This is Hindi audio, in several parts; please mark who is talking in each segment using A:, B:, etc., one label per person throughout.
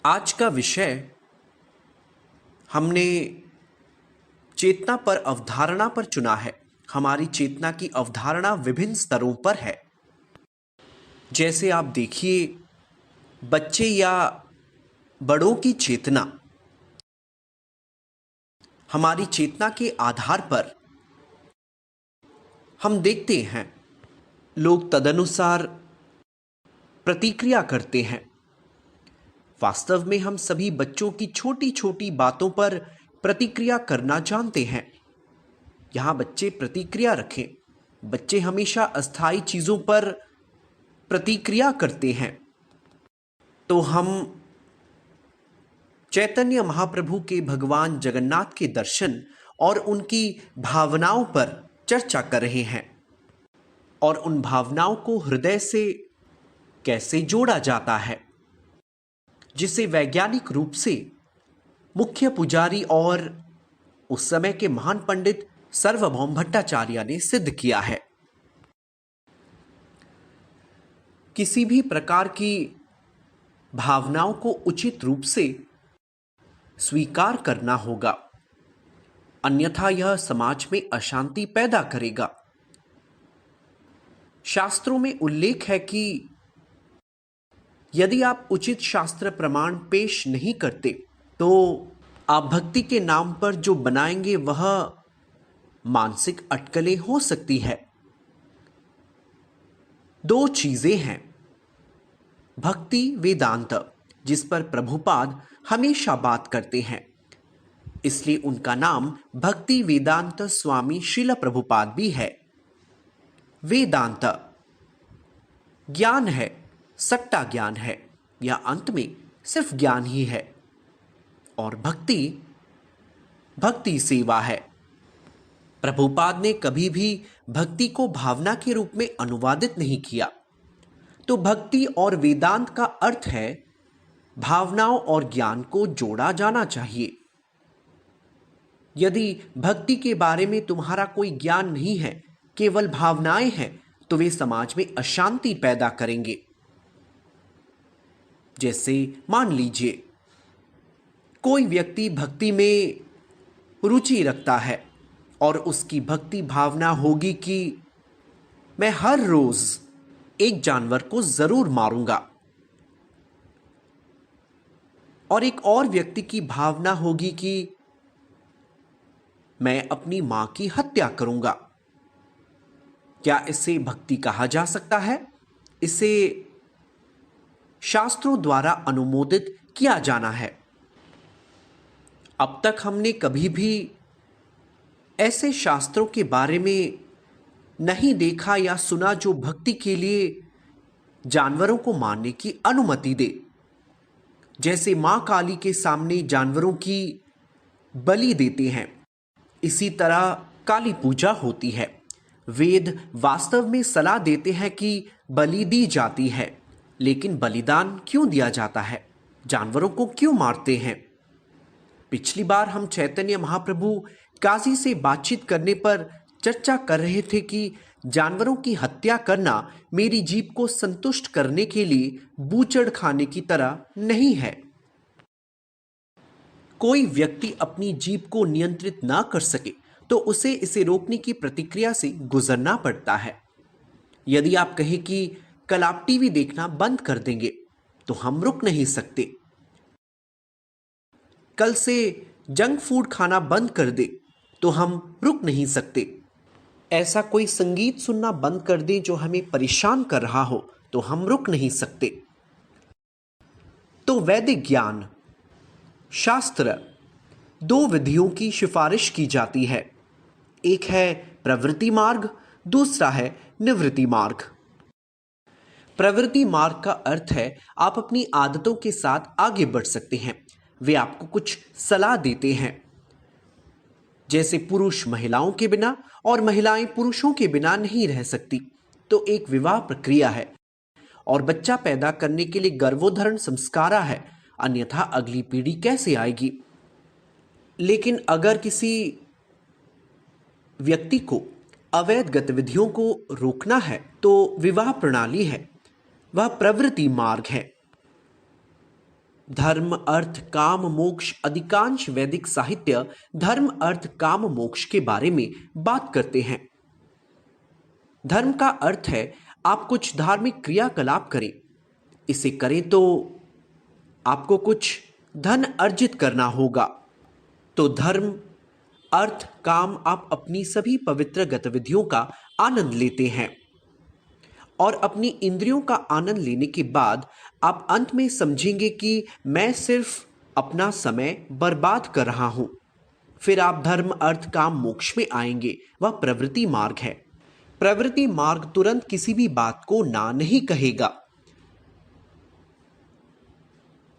A: आज का विषय हमने चेतना पर अवधारणा पर चुना है। हमारी चेतना की अवधारणा विभिन्न स्तरों पर है। जैसे आप देखिए, बच्चे या बड़ों की चेतना हमारी चेतना के आधार पर हम देखते हैं, लोग तदनुसार प्रतिक्रिया करते हैं। वास्तव में हम सभी बच्चों की छोटी छोटी बातों पर प्रतिक्रिया करना जानते हैं। यहां बच्चे प्रतिक्रिया रखें। बच्चे हमेशा अस्थायी चीजों पर प्रतिक्रिया करते हैं। तो हम चैतन्य महाप्रभु के भगवान जगन्नाथ के दर्शन और उनकी भावनाओं पर चर्चा कर रहे हैं और उन भावनाओं को हृदय से कैसे जोड़ा जाता है, जिसे वैज्ञानिक रूप से मुख्य पुजारी और उस समय के महान पंडित सर्वभौम भट्टाचार्य ने सिद्ध किया है। किसी भी प्रकार की भावनाओं को उचित रूप से स्वीकार करना होगा, अन्यथा यह समाज में अशांति पैदा करेगा। शास्त्रों में उल्लेख है कि यदि आप उचित शास्त्र प्रमाण पेश नहीं करते तो आप भक्ति के नाम पर जो बनाएंगे वह मानसिक अटकलें हो सकती है। दो चीजें हैं, भक्ति वेदांत, जिस पर प्रभुपाद हमेशा बात करते हैं, इसलिए उनका नाम भक्ति वेदांत स्वामी श्रील प्रभुपाद भी है। वेदांत ज्ञान है, सट्टा ज्ञान है, या अंत में सिर्फ ज्ञान ही है। और भक्ति भक्ति सेवा है। प्रभुपाद ने कभी भी भक्ति को भावना के रूप में अनुवादित नहीं किया। तो भक्ति और वेदांत का अर्थ है भावनाओं और ज्ञान को जोड़ा जाना चाहिए। यदि भक्ति के बारे में तुम्हारा कोई ज्ञान नहीं है, केवल भावनाएं हैं, तो वे समाज में अशांति पैदा करेंगे। जैसे मान लीजिए कोई व्यक्ति भक्ति में रुचि रखता है और उसकी भक्ति भावना होगी कि मैं हर रोज एक जानवर को जरूर मारूंगा, और एक और व्यक्ति की भावना होगी कि मैं अपनी मां की हत्या करूंगा। क्या इसे भक्ति कहा जा सकता है? इसे शास्त्रों द्वारा अनुमोदित किया जाना है। अब तक हमने कभी भी ऐसे शास्त्रों के बारे में नहीं देखा या सुना जो भक्ति के लिए जानवरों को मारने की अनुमति दे। जैसे मां काली के सामने जानवरों की बलि देते हैं, इसी तरह काली पूजा होती है। वेद वास्तव में सलाह देते हैं कि बलि दी जाती है, लेकिन बलिदान क्यों दिया जाता है? जानवरों को क्यों मारते हैं? पिछली बार हम चैतन्य महाप्रभु काजी से बातचीत करने पर चर्चा कर रहे थे कि जानवरों की हत्या करना मेरी जीभ को संतुष्ट करने के लिए बूचड़ खाने की तरह नहीं है। कोई व्यक्ति अपनी जीभ को नियंत्रित ना कर सके तो उसे इसे रोकने की प्रतिक्रिया से गुजरना पड़ता है। यदि आप कहें कि कल आप टीवी देखना बंद कर देंगे, तो हम रुक नहीं सकते। कल से जंक फूड खाना बंद कर दे, तो हम रुक नहीं सकते। ऐसा कोई संगीत सुनना बंद कर दे जो हमें परेशान कर रहा हो, तो हम रुक नहीं सकते। तो वैदिक ज्ञान, शास्त्र, दो विधियों की सिफारिश की जाती है। एक है प्रवृत्ति मार्ग, दूसरा है निवृत्ति मार्ग। प्रवृत्ति मार्ग का अर्थ है आप अपनी आदतों के साथ आगे बढ़ सकते हैं। वे आपको कुछ सलाह देते हैं, जैसे पुरुष महिलाओं के बिना और महिलाएं पुरुषों के बिना नहीं रह सकती। तो एक विवाह प्रक्रिया है और बच्चा पैदा करने के लिए गर्भोधारण संस्कारा है, अन्यथा अगली पीढ़ी कैसे आएगी? लेकिन अगर किसी व्यक्ति को अवैध गतिविधियों को रोकना है तो विवाह प्रणाली है, वह प्रवृत्ति मार्ग है। धर्म अर्थ काम मोक्ष। अधिकांश वैदिक साहित्य धर्म अर्थ काम मोक्ष के बारे में बात करते हैं। धर्म का अर्थ है आप कुछ धार्मिक क्रियाकलाप करें। इसे करें तो आपको कुछ धन अर्जित करना होगा। तो धर्म अर्थ काम, आप अपनी सभी पवित्र गतिविधियों का आनंद लेते हैं और अपनी इंद्रियों का आनंद लेने के बाद आप अंत में समझेंगे कि मैं सिर्फ अपना समय बर्बाद कर रहा हूं। फिर आप धर्म अर्थ काम मोक्ष में आएंगे। वह प्रवृत्ति मार्ग है। प्रवृत्ति मार्ग तुरंत किसी भी बात को ना नहीं कहेगा,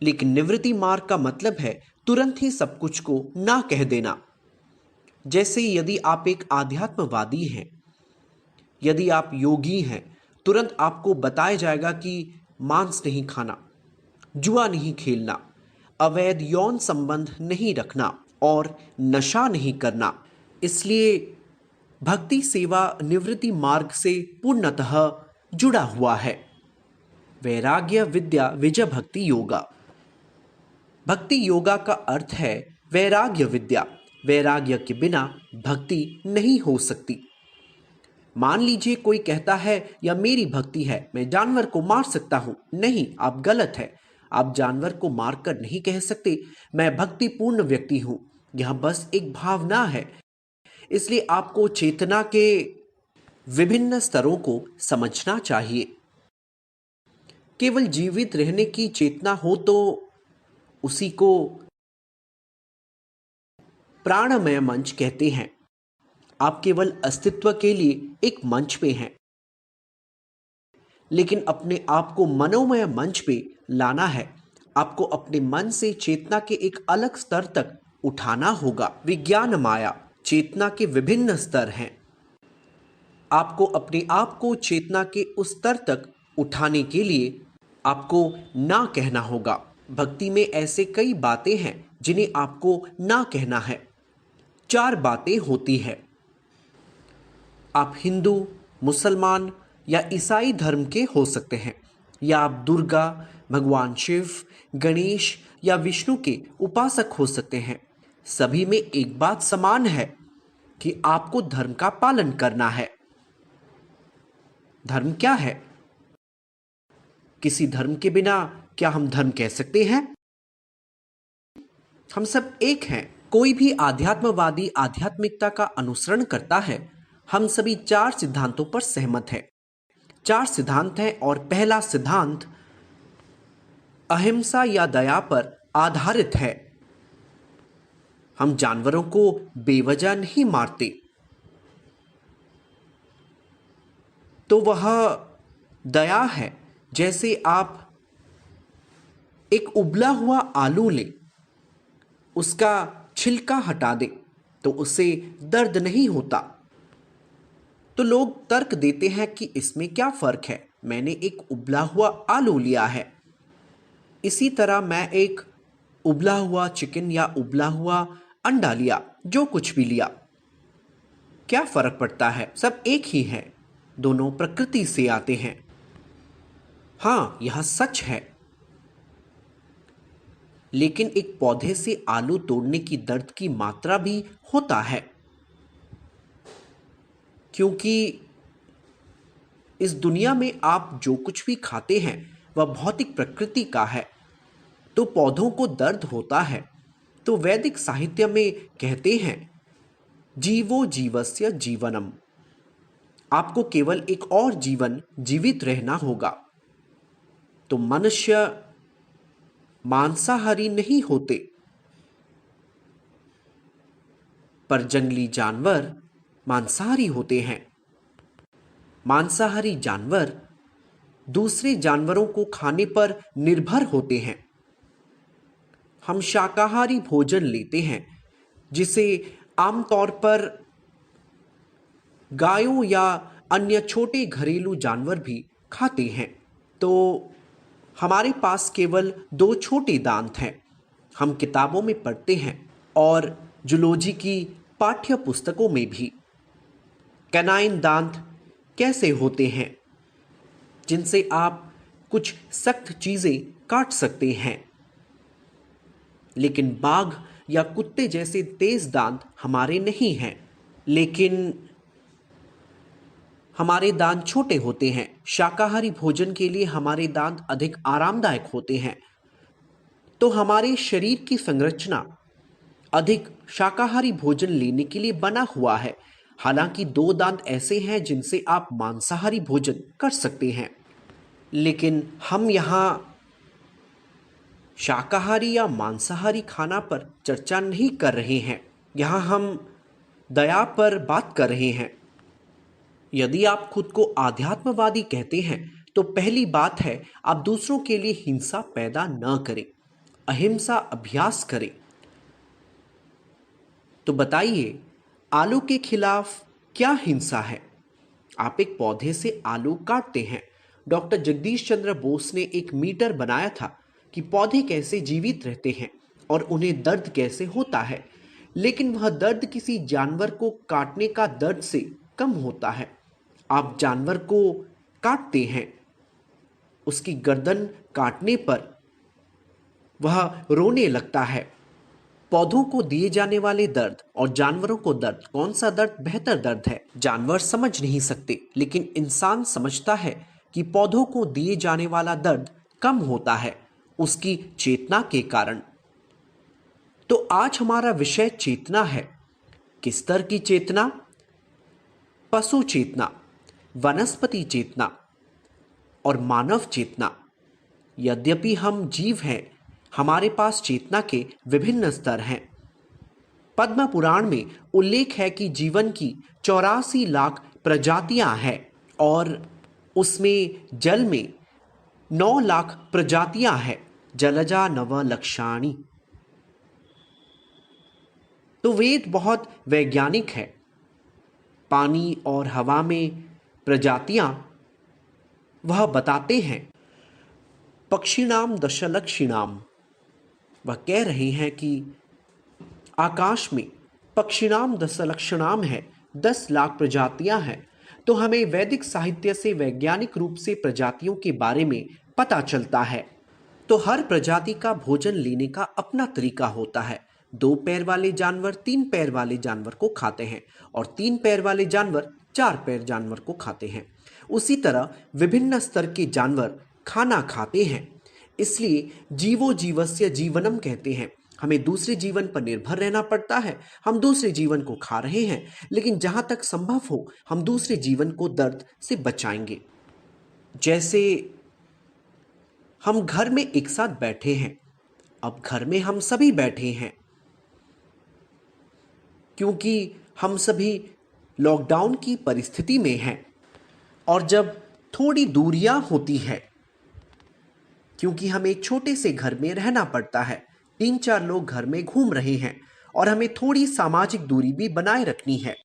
A: लेकिन निवृत्ति मार्ग का मतलब है तुरंत ही सब कुछ को ना कह देना। जैसे यदि आप एक आध्यात्मवादी हैं, यदि आप योगी हैं, तुरंत आपको बताया जाएगा कि मांस नहीं खाना, जुआ नहीं खेलना, अवैध यौन संबंध नहीं रखना और नशा नहीं करना। इसलिए भक्ति सेवा निवृत्ति मार्ग से पूर्णतः जुड़ा हुआ है। वैराग्य विद्या विजय भक्ति योगा। भक्ति योगा का अर्थ है वैराग्य विद्या। वैराग्य के बिना भक्ति नहीं हो सकती। मान लीजिए कोई कहता है यह मेरी भक्ति है, मैं जानवर को मार सकता हूं। नहीं, आप गलत है। आप जानवर को मारकर नहीं कह सकते मैं भक्तिपूर्ण व्यक्ति हूं। यह बस एक भावना है। इसलिए आपको चेतना के विभिन्न स्तरों को समझना चाहिए। केवल जीवित रहने की चेतना हो तो उसी को प्राणमय मंच कहते हैं। आप केवल अस्तित्व के लिए एक मंच पे हैं, लेकिन अपने आप को मनोमय मंच पे लाना है। आपको अपने मन से चेतना के एक अलग स्तर तक उठाना होगा। विज्ञान माया चेतना के विभिन्न स्तर हैं। आपको अपने आप को चेतना के उस स्तर तक उठाने के लिए आपको ना कहना होगा। भक्ति में ऐसे कई बातें हैं जिन्हें आपको ना कहना है। 4 बातें होती है। आप हिंदू, मुसलमान या ईसाई धर्म के हो सकते हैं, या आप दुर्गा, भगवान शिव, गणेश या विष्णु के उपासक हो सकते हैं। सभी में एक बात समान है कि आपको धर्म का पालन करना है। धर्म क्या है? किसी धर्म के बिना क्या हम धर्म कह सकते हैं? हम सब एक हैं। कोई भी आध्यात्मवादी आध्यात्मिकता का अनुसरण करता है। हम सभी 4 सिद्धांतों पर सहमत हैं। 4 सिद्धांत हैं और पहला सिद्धांत अहिंसा या दया पर आधारित है। हम जानवरों को बेवजह नहीं मारते। तो वह दया है। जैसे आप एक उबला हुआ आलू लें, उसका छिलका हटा दें तो उससे दर्द नहीं होता। तो लोग तर्क देते हैं कि इसमें क्या फर्क है, मैंने एक उबला हुआ आलू लिया है। इसी तरह मैं एक उबला हुआ चिकन या उबला हुआ अंडा लिया, जो कुछ भी लिया, क्या फर्क पड़ता है? सब एक ही है। दोनों प्रकृति से आते हैं। हाँ, यह सच है। लेकिन एक पौधे से आलू तोड़ने की दर्द की मात्रा भी होता है, क्योंकि इस दुनिया में आप जो कुछ भी खाते हैं वह भौतिक प्रकृति का है। तो पौधों को दर्द होता है। तो वैदिक साहित्य में कहते हैं जीवो जीवस्य जीवनम। आपको केवल एक और जीवन जीवित रहना होगा। तो मनुष्य मांसाहारी नहीं होते, पर जंगली जानवर मांसाहारी होते हैं। मांसाहारी जानवर दूसरे जानवरों को खाने पर निर्भर होते हैं। हम शाकाहारी भोजन लेते हैं, जिसे आमतौर पर गायों या अन्य छोटे घरेलू जानवर भी खाते हैं। तो हमारे पास केवल 2 छोटे दांत हैं। हम किताबों में पढ़ते हैं और जूलॉजी की पाठ्य पुस्तकों में भी। कैनाइन दांत कैसे होते हैं, जिनसे आप कुछ सख्त चीजें काट सकते हैं। लेकिन बाघ या कुत्ते जैसे तेज दांत हमारे नहीं हैं। लेकिन हमारे दांत छोटे होते हैं। शाकाहारी भोजन के लिए हमारे दांत अधिक आरामदायक होते हैं। तो हमारे शरीर की संरचना अधिक शाकाहारी भोजन लेने के लिए बना हुआ है। हालांकि दो दांत ऐसे हैं जिनसे आप मांसाहारी भोजन कर सकते हैं। लेकिन हम यहाँ शाकाहारी या मांसाहारी खाना पर चर्चा नहीं कर रहे हैं। यहाँ हम दया पर बात कर रहे हैं। यदि आप खुद को आध्यात्मवादी कहते हैं तो पहली बात है, आप दूसरों के लिए हिंसा पैदा न करें, अहिंसा अभ्यास करें। तो बताइए, आलू के खिलाफ क्या हिंसा है? आप एक पौधे से आलू काटते हैं। डॉक्टर जगदीश चंद्र बोस ने एक मीटर बनाया था कि पौधे कैसे जीवित रहते हैं और उन्हें दर्द कैसे होता है। लेकिन वह दर्द किसी जानवर को काटने का दर्द से कम होता है। आप जानवर को काटते हैं, उसकी गर्दन काटने पर वह रोने लगता है। पौधों को दिए जाने वाले दर्द और जानवरों को दर्द, कौन सा दर्द बेहतर दर्द है? जानवर समझ नहीं सकते, लेकिन इंसान समझता है कि पौधों को दिए जाने वाला दर्द कम होता है उसकी चेतना के कारण। तो आज हमारा विषय चेतना है। किस स्तर की चेतना? पशु चेतना, वनस्पति चेतना और मानव चेतना। यद्यपि हम जीव हैं, हमारे पास चेतना के विभिन्न स्तर हैं। पद्म पुराण में उल्लेख है कि जीवन की 84 लाख प्रजातियां हैं और उसमें जल में 9 लाख प्रजातियां हैं। जलजा नव लक्षाणी। तो वेद बहुत वैज्ञानिक है। पानी और हवा में प्रजातियां वह बताते हैं। पक्षिणाम दशलक्षिणाम, वह कह रहे हैं कि आकाश में पक्षिणाम दशलक्षणाम है, 10 लाख प्रजातियां हैं। तो हमें वैदिक साहित्य से वैज्ञानिक रूप से प्रजातियों के बारे में पता चलता है। तो हर प्रजाति का भोजन लेने का अपना तरीका होता है। 2 पैर वाले जानवर 3 पैर वाले जानवर को खाते हैं और 3 पैर वाले जानवर 4 पैर जानवर को खाते हैं। उसी तरह विभिन्न स्तर के जानवर खाना खाते हैं। इसलिए जीवो जीवस्य जीवनम कहते हैं। हमें दूसरे जीवन पर निर्भर रहना पड़ता है। हम दूसरे जीवन को खा रहे हैं, लेकिन जहां तक संभव हो हम दूसरे जीवन को दर्द से बचाएंगे। जैसे हम घर में एक साथ बैठे हैं। अब घर में हम सभी बैठे हैं क्योंकि हम सभी लॉकडाउन की परिस्थिति में हैं। और जब थोड़ी दूरियां होती हैं, क्योंकि हमें एक छोटे से घर में रहना पड़ता है, 3-4 लोग घर में घूम रहे हैं और हमें थोड़ी सामाजिक दूरी भी बनाए रखनी है।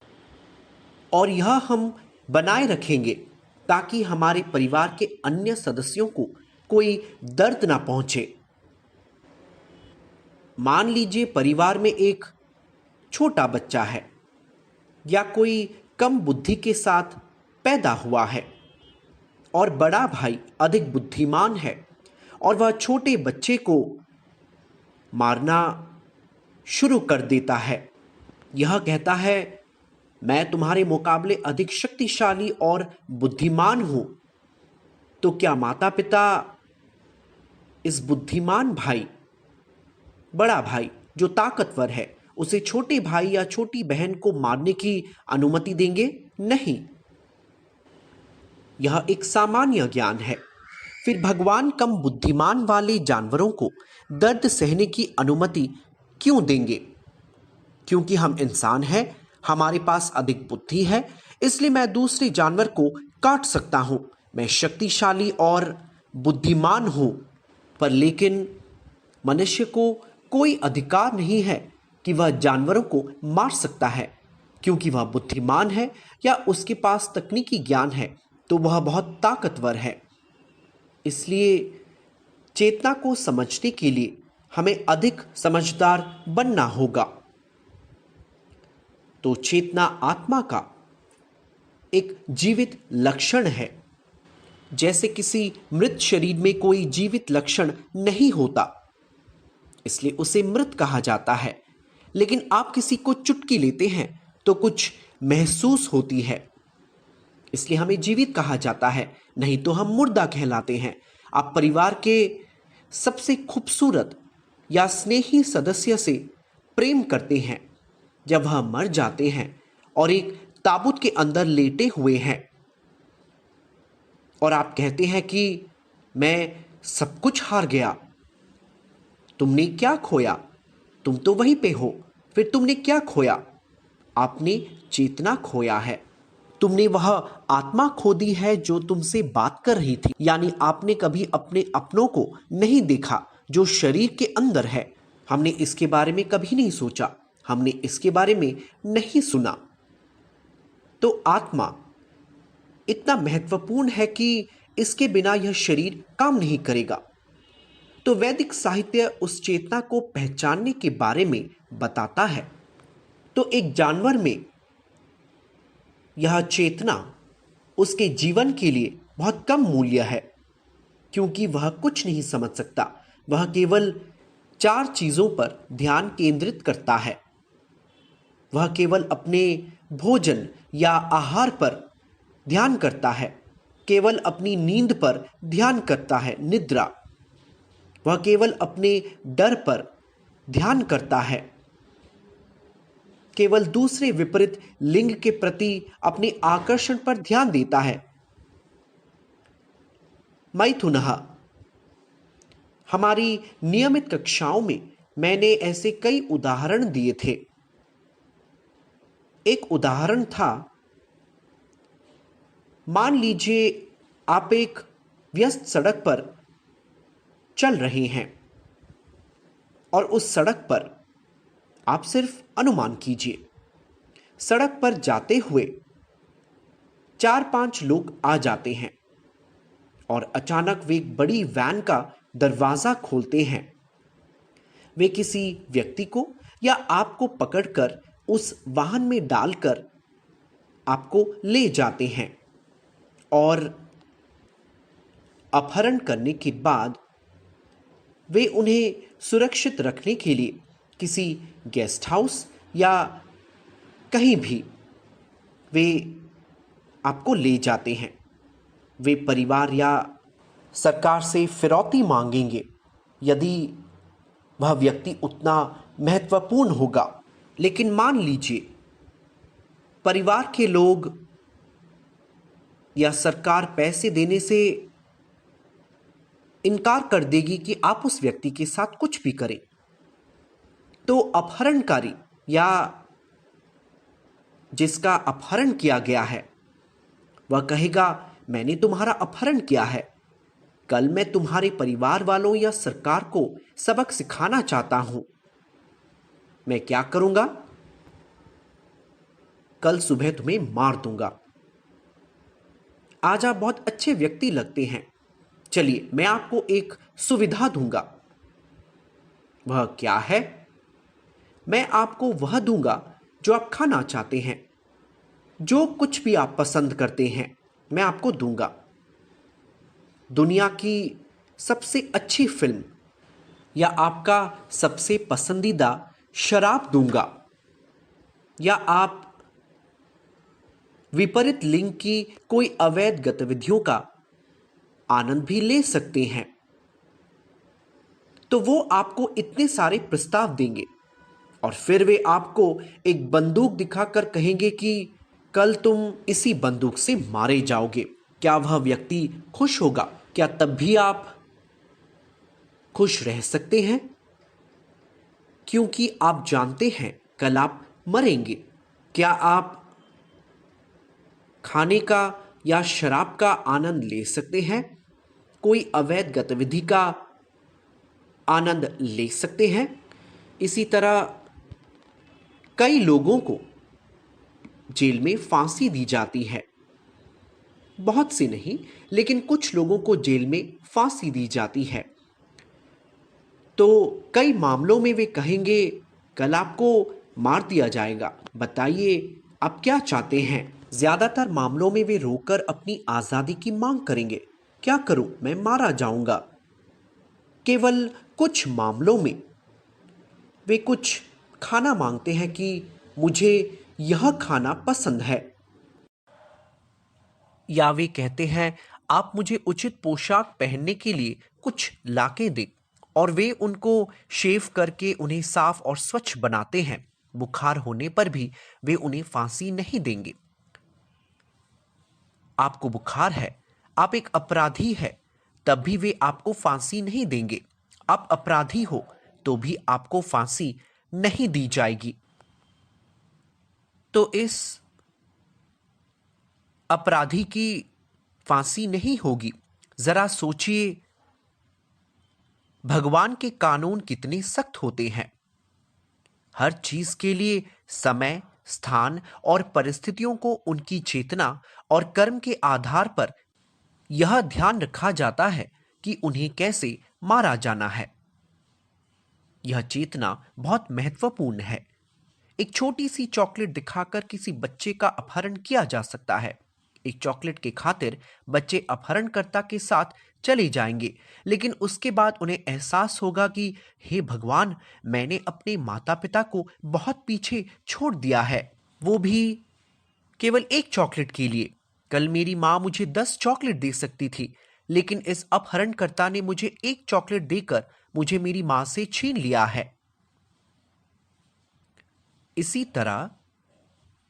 A: और यह हम बनाए रखेंगे ताकि हमारे परिवार के अन्य सदस्यों को कोई दर्द ना पहुंचे। मान लीजिए परिवार में एक छोटा बच्चा है या कोई कम बुद्धि के साथ पैदा हुआ है और बड़ा भाई अधिक बुद्धिमान है और वह छोटे बच्चे को मारना शुरू कर देता है। यह कहता है, मैं तुम्हारे मुकाबले अधिक शक्तिशाली और बुद्धिमान हूं। तो क्या माता पिता इस बुद्धिमान भाई, बड़ा भाई जो ताकतवर है, उसे छोटे भाई या छोटी बहन को मारने की अनुमति देंगे? नहीं। यह एक सामान्य ज्ञान है। फिर भगवान कम बुद्धिमान वाले जानवरों को दर्द सहने की अनुमति क्यों देंगे? क्योंकि हम इंसान हैं, हमारे पास अधिक बुद्धि है, इसलिए मैं दूसरे जानवर को काट सकता हूं। मैं शक्तिशाली और बुद्धिमान हूं। पर लेकिन मनुष्य को कोई अधिकार नहीं है कि वह जानवरों को मार सकता है, क्योंकि वह बुद्धिमान है या उसके पास तकनीकी ज्ञान है, तो वह बहुत ताकतवर है। इसलिए चेतना को समझने के लिए हमें अधिक समझदार बनना होगा। तो चेतना आत्मा का एक जीवित लक्षण है। जैसे किसी मृत शरीर में कोई जीवित लक्षण नहीं होता, इसलिए उसे मृत कहा जाता है। लेकिन आप किसी को चुटकी लेते हैं तो कुछ महसूस होती है, इसलिए हमें जीवित कहा जाता है, नहीं तो हम मुर्दा कहलाते हैं। आप परिवार के सबसे खूबसूरत या स्नेही सदस्य से प्रेम करते हैं जब वह मर जाते हैं और एक ताबूत के अंदर लेटे हुए हैं, और आप कहते हैं कि मैं सब कुछ हार गया। तुमने क्या खोया? तुम तो वहीं पे हो। फिर तुमने क्या खोया? आपने चेतना खोया है। तुमने वह आत्मा खो दी है जो तुमसे बात कर रही थी। यानी आपने कभी अपने अपनों को नहीं देखा जो शरीर के अंदर है। हमने इसके बारे में कभी नहीं सोचा, हमने इसके बारे में नहीं सुना। तो आत्मा इतना महत्वपूर्ण है कि इसके बिना यह शरीर काम नहीं करेगा। तो वैदिक साहित्य उस चेतना को पहचानने के बारे में बताता है। तो एक जानवर में यह चेतना उसके जीवन के लिए बहुत कम मूल्य है, क्योंकि वह कुछ नहीं समझ सकता। वह केवल 4 चीज़ों पर ध्यान केंद्रित करता है। वह केवल अपने भोजन या आहार पर ध्यान करता है, केवल अपनी नींद पर ध्यान करता है, निद्रा। वह केवल अपने डर पर ध्यान करता है, केवल दूसरे विपरीत लिंग के प्रति अपने आकर्षण पर ध्यान देता है, मैथुनः। हमारी नियमित कक्षाओं में मैंने ऐसे कई उदाहरण दिए थे। एक उदाहरण था, मान लीजिए आप एक व्यस्त सड़क पर चल रहे हैं और उस सड़क पर आप सिर्फ अनुमान कीजिए, सड़क पर जाते हुए 4-5 लोग आ जाते हैं और अचानक वे एक बड़ी वैन का दरवाजा खोलते हैं। वे किसी व्यक्ति को या आपको पकड़कर उस वाहन में डालकर आपको ले जाते हैं और अपहरण करने के बाद वे उन्हें सुरक्षित रखने के लिए किसी गेस्ट हाउस या कहीं भी वे आपको ले जाते हैं। वे परिवार या सरकार से फिरौती मांगेंगे यदि वह व्यक्ति उतना महत्वपूर्ण होगा। लेकिन मान लीजिए परिवार के लोग या सरकार पैसे देने से इनकार कर देगी कि आप उस व्यक्ति के साथ कुछ भी करें, तो अपहरणकारी या जिसका अपहरण किया गया है वह कहेगा, मैंने तुम्हारा अपहरण किया है, कल मैं तुम्हारे परिवार वालों या सरकार को सबक सिखाना चाहता हूं। मैं क्या करूंगा? कल सुबह तुम्हें मार दूंगा। आज आप बहुत अच्छे व्यक्ति लगते हैं, चलिए मैं आपको एक सुविधा दूंगा। वह क्या है? मैं आपको वह दूंगा जो आप खाना चाहते हैं, जो कुछ भी आप पसंद करते हैं मैं आपको दूंगा। दुनिया की सबसे अच्छी फिल्म या आपका सबसे पसंदीदा शराब दूंगा, या आप विपरीत लिंग की कोई अवैध गतिविधियों का आनंद भी ले सकते हैं। तो वो आपको इतने सारे प्रस्ताव देंगे और फिर वे आपको एक बंदूक दिखाकर कहेंगे कि कल तुम इसी बंदूक से मारे जाओगे। क्या वह व्यक्ति खुश होगा? क्या तब भी आप खुश रह सकते हैं? क्योंकि आप जानते हैं कल आप मरेंगे। क्या आप खाने का या शराब का आनंद ले सकते हैं? कोई अवैध गतिविधि का आनंद ले सकते हैं? इसी तरह कई लोगों को जेल में फांसी दी जाती है। बहुत से नहीं, लेकिन कुछ लोगों को जेल में फांसी दी जाती है। तो कई मामलों में वे कहेंगे कल आपको मार दिया जाएगा, बताइए आप क्या चाहते हैं? ज्यादातर मामलों में वे रोकर अपनी आजादी की मांग करेंगे, क्या करूं, मैं मारा जाऊंगा। केवल कुछ मामलों में वे कुछ खाना मांगते हैं कि मुझे यह खाना पसंद है, या वे कहते हैं आप मुझे उचित पोशाक पहनने के लिए कुछ लाके दें, और वे उनको शेव करके उन्हें साफ और स्वच्छ बनाते हैं। बुखार होने पर भी वे उन्हें फांसी नहीं देंगे। आपको बुखार है, आप एक अपराधी है, तब भी वे आपको फांसी नहीं देंगे। आप अपराधी हो तो भी आपको फांसी नहीं दी जाएगी। तो इस अपराधी की फांसी नहीं होगी। जरा सोचिए, भगवान के कानून कितने सख्त होते हैं। हर चीज के लिए समय, स्थान और परिस्थितियों को उनकी चेतना और कर्म के आधार पर यह ध्यान रखा जाता है कि उन्हें कैसे मारा जाना है। यह चेतना बहुत महत्वपूर्ण है। एक छोटी सी चॉकलेट दिखाकर किसी बच्चे का अपहरण किया जा सकता है। एक चॉकलेट के खातिर बच्चे अपहरणकर्ता के साथ चले जाएंगे, लेकिन उसके बाद उन्हें एहसास होगा कि हे भगवान, मैंने अपने माता पिता को बहुत पीछे छोड़ दिया है, वो भी केवल एक चॉकलेट के लिए। कल मेरी माँ मुझे 10 चॉकलेट दे सकती थी, लेकिन इस अपहरणकर्ता ने मुझे एक चॉकलेट देकर मुझे मेरी माँ से छीन लिया है। इसी तरह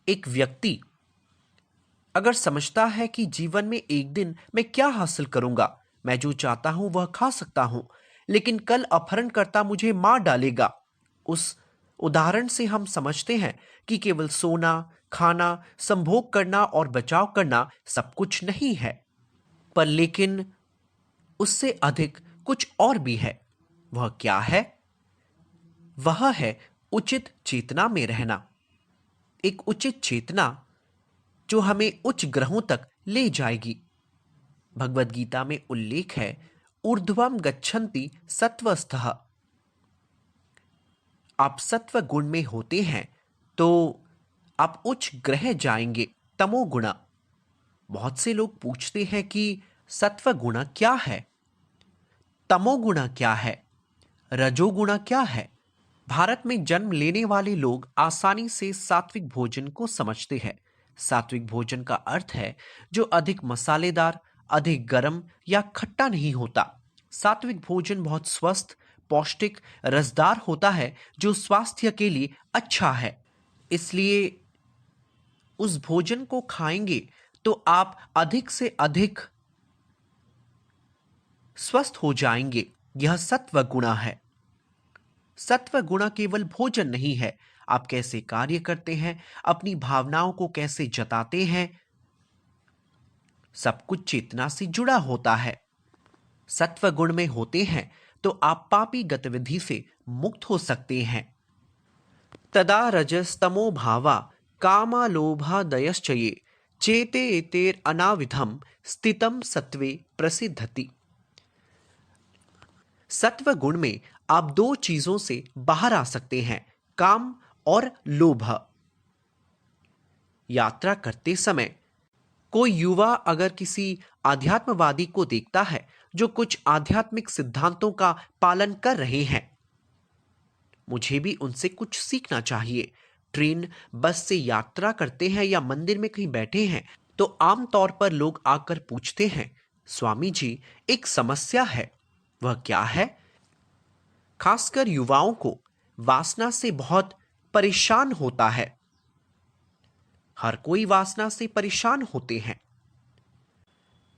A: एक व्यक्ति अगर समझता है कि जीवन में एक दिन मैं क्या हासिल करूंगा, मैं जो चाहता हूं वह खा सकता हूं, लेकिन कल अपहरणकर्ता मुझे मार डालेगा, उस उदाहरण से हम समझते हैं कि केवल सोना, खाना, संभोग करना और बचाव करना सब कुछ नहीं है, पर लेकिन उससे अधिक कुछ और भी है। वह क्या है? वह है उचित चेतना में रहना। एक उचित चेतना जो हमें उच्च ग्रहों तक ले जाएगी। भगवद गीता में उल्लेख है, ऊर्ध्वम गच्छन्ति सत्वस्थः। आप सत्व गुण में होते हैं तो आप उच्च ग्रह जाएंगे। तमोगुणा। बहुत से लोग पूछते हैं कि सत्व गुणा क्या है, तमोगुणा क्या है, रजोगुणा क्या है। भारत में जन्म लेने वाले लोग आसानी से सात्विक भोजन को समझते हैं। सात्विक भोजन का अर्थ है जो अधिक मसालेदार, अधिक गर्म या खट्टा नहीं होता। सात्विक भोजन बहुत स्वस्थ, पौष्टिक, रसदार होता है जो स्वास्थ्य के लिए अच्छा है। इसलिए उस भोजन को खाएंगे तो आप अधिक से अधिक स्वस्थ हो जाएंगे। यह सत्व गुणा है। सत्व गुणा केवल भोजन नहीं है, आप कैसे कार्य करते हैं, अपनी भावनाओं को कैसे जताते हैं, सब कुछ चेतना से जुड़ा होता है। सत्व गुण में होते हैं तो आप पापी गतिविधि से मुक्त हो सकते हैं। तदा रजस्तमो भावा कामा लोभा दयश्चये चेते एतेर अनाविधम स्थितम सत्वे प्रसिद्धति। सत्व गुण में आप दो चीजों से बाहर आ सकते हैं, काम और लोभ। यात्रा करते समय कोई युवा अगर किसी आध्यात्मवादी को देखता है जो कुछ आध्यात्मिक सिद्धांतों का पालन कर रहे हैं, मुझे भी उनसे कुछ सीखना चाहिए। ट्रेन, बस से यात्रा करते हैं या मंदिर में कहीं बैठे हैं तो आमतौर पर लोग आकर पूछते हैं, स्वामी जी, एक समस्या है। वह क्या है? खासकर युवाओं को वासना से बहुत परेशान होता है। हर कोई वासना से परेशान होते हैं।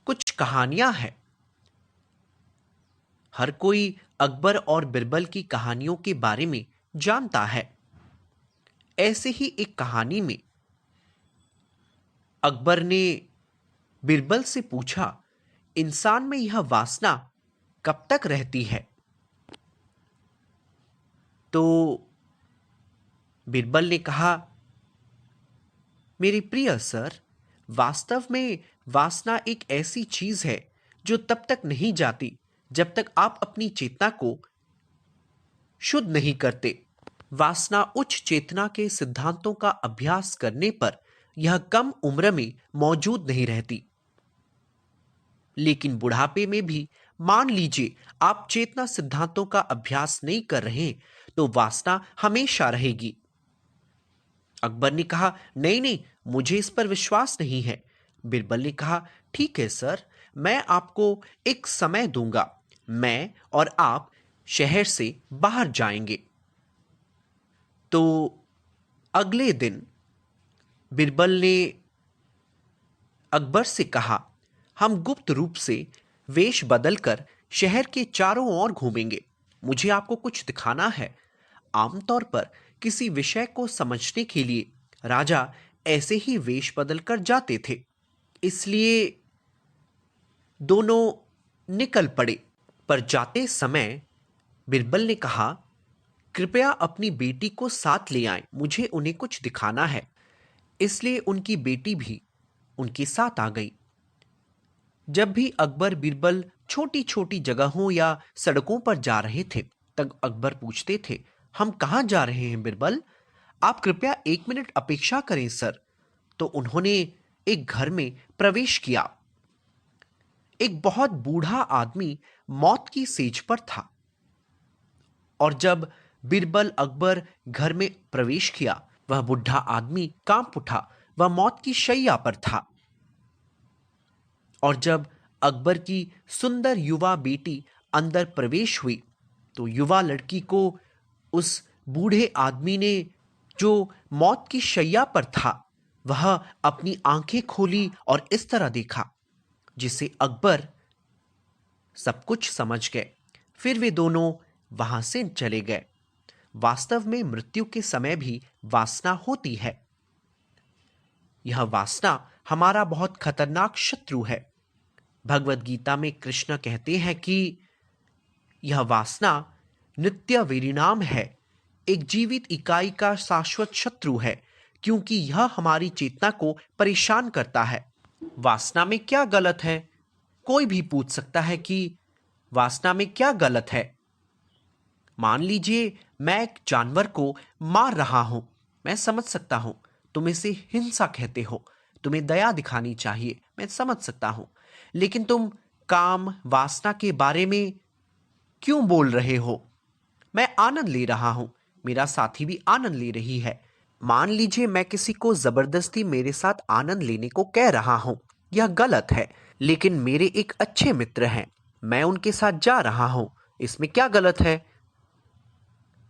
A: कुछ कहानियां हैं। हर कोई अकबर और बिरबल की कहानियों के बारे में जानता है। ऐसे ही एक कहानी में अकबर ने बिरबल से पूछा, इंसान में यह वासना कब तक रहती है? तो बिरबल ने कहा, मेरे प्रिय सर, वास्तव में वासना एक ऐसी चीज है जो तब तक नहीं जाती जब तक आप अपनी चेतना को शुद्ध नहीं करते। वासना उच्च चेतना के सिद्धांतों का अभ्यास करने पर यह कम उम्र में मौजूद नहीं रहती, लेकिन बुढ़ापे में भी मान लीजिए आप चेतना सिद्धांतों का अभ्यास नहीं कर रहे तो वासना हमेशा रहेगी। अकबर ने कहा, नहीं नहीं, मुझे इस पर विश्वास नहीं है। बिरबल ने कहा, ठीक है सर, मैं आपको एक समय दूंगा। मैं और आप शहर से बाहर जाएंगे। तो अगले दिन बिरबल ने अकबर से कहा, हम गुप्त रूप से वेश बदलकर शहर के चारों ओर घूमेंगे। मुझे आपको कुछ दिखाना है। आमतौर पर किसी विषय को समझने के लिए राजा ऐसे ही वेश बदलकर जाते थे। इसलिए दोनों निकल पड़े। पर जाते समय बिरबल ने कहा, कृपया अपनी बेटी को साथ ले आएं, मुझे उन्हें कुछ दिखाना है। इसलिए उनकी बेटी भी उनके साथ आ गई। जब भी अकबर बिरबल छोटी छोटी जगहों या सड़कों पर जा रहे थे, तब अकबर पूछते थे, हम कहाँ जा रहे हैं बिरबल? आप कृपया 1 मिनट अपेक्षा करें सर। तो उन्होंने एक घर में प्रवेश किया। एक बहुत बूढ़ा आदमी मौत की सेज पर था। और जब बिरबल अकबर घर में प्रवेश किया, वह बूढ़ा आदमी कांप उठा। वह मौत की शैया पर था। और जब अकबर की सुंदर युवा बेटी अंदर प्रवेश हुई, तो युवा लड़की को उस बूढ़े आदमी ने, जो मौत की शैया पर था, वह अपनी आंखें खोली और इस तरह देखा, जिसे अकबर सब कुछ समझ गए। फिर वे दोनों वहां से चले गए। वास्तव में मृत्यु के समय भी वासना होती है। यह वासना हमारा बहुत खतरनाक शत्रु है। भगवत गीता में कृष्ण कहते हैं कि यह वासना नित्य विरिणाम है, एक जीवित इकाई का शाश्वत शत्रु है, क्योंकि यह हमारी चेतना को परेशान करता है। वासना में क्या गलत है? कोई भी पूछ सकता है कि वासना में क्या गलत है। मान लीजिए मैं एक जानवर को मार रहा हूं। मैं समझ सकता हूं तुम इसे हिंसा कहते हो, तुम्हें दया दिखानी चाहिए, मैं समझ सकता हूं। लेकिन तुम काम वासना के बारे में क्यों बोल रहे हो? मैं आनंद ले रहा हूं, मेरा साथी भी आनंद ले रही है। मान लीजिए मैं किसी को जबरदस्ती मेरे साथ आनंद लेने को कह रहा हूं, यह गलत है। लेकिन मेरे एक अच्छे मित्र हैं, मैं उनके साथ जा रहा हूं, इसमें क्या गलत है?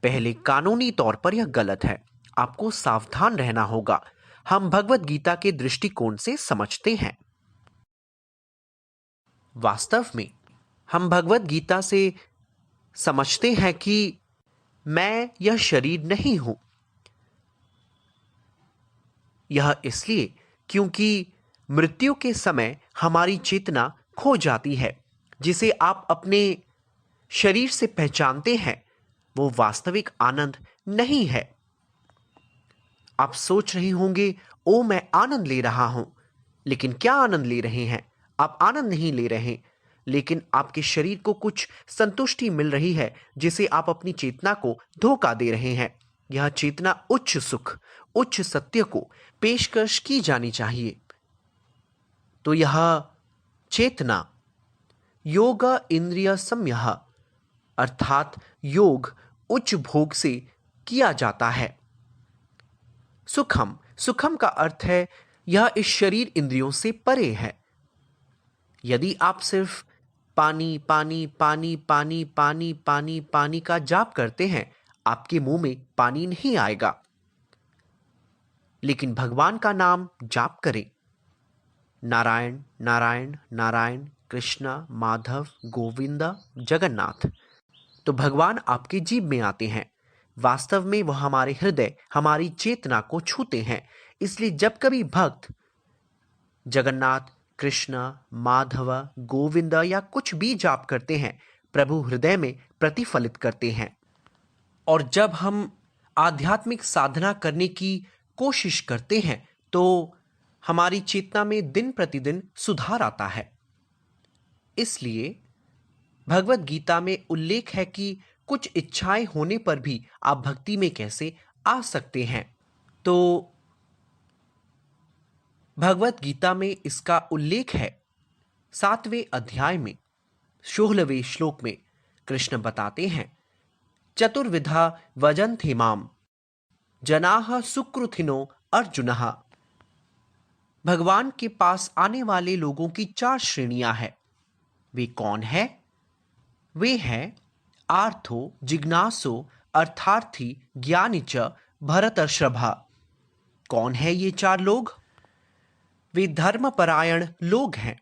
A: पहले कानूनी तौर पर यह गलत है। आपको सावधान रहना होगा। हम भगवत गीता के दृष्टिकोण से समझते हैं। वास्तव में हम भगवत गीता से समझते हैं कि मैं यह शरीर नहीं हूं। यह इसलिए क्योंकि मृत्यु के समय हमारी चेतना खो जाती है। जिसे आप अपने शरीर से पहचानते हैं, वो वास्तविक आनंद नहीं है। आप सोच रहे होंगे, ओ मैं आनंद ले रहा हूं। लेकिन क्या आनंद ले रहे हैं? आप आनंद नहीं ले रहे, लेकिन आपके शरीर को कुछ संतुष्टि मिल रही है, जिसे आप अपनी चेतना को धोखा दे रहे हैं। यह चेतना उच्च सुख, उच्च सत्य को पेशकश की जानी चाहिए। तो यह चेतना योग इंद्रिय संयम, अर्थात योग उच्च भोग से किया जाता है। सुखम, सुखम का अर्थ है यह इस शरीर इंद्रियों से परे है। यदि आप सिर्फ पानी पानी पानी पानी पानी पानी पानी का जाप करते हैं, आपके मुंह में पानी नहीं आएगा। लेकिन भगवान का नाम जाप करें, नारायण नारायण नारायण, कृष्ण माधव गोविंद जगन्नाथ, तो भगवान आपके जीव में आते हैं। वास्तव में वह हमारे हृदय, हमारी चेतना को छूते हैं। इसलिए जब कभी भक्त जगन्नाथ, कृष्ण, माधव, गोविंद या कुछ भी जाप करते हैं, प्रभु हृदय में प्रतिफलित करते हैं। और जब हम आध्यात्मिक साधना करने की कोशिश करते हैं, तो हमारी चेतना में दिन प्रतिदिन सुधार आता है। इसलिए भगवत गीता में उल्लेख है कि कुछ इच्छाएं होने पर भी आप भक्ति में कैसे आ सकते हैं। तो भगवत गीता में इसका उल्लेख है 7वें अध्याय में, 16वें श्लोक में कृष्ण बताते हैं, चतुर्विधा वजन्ति माम जनाः सुकृतिनो अर्जुनः। भगवान के पास आने वाले लोगों की 4 श्रेणियां हैं। वे कौन है? वे हैं आर्थो, जिज्ञासो, अर्थार्थी, ज्ञानी च भरतर्षभा। कौन है ये 4 लोग? वे धर्मपरायण लोग हैं।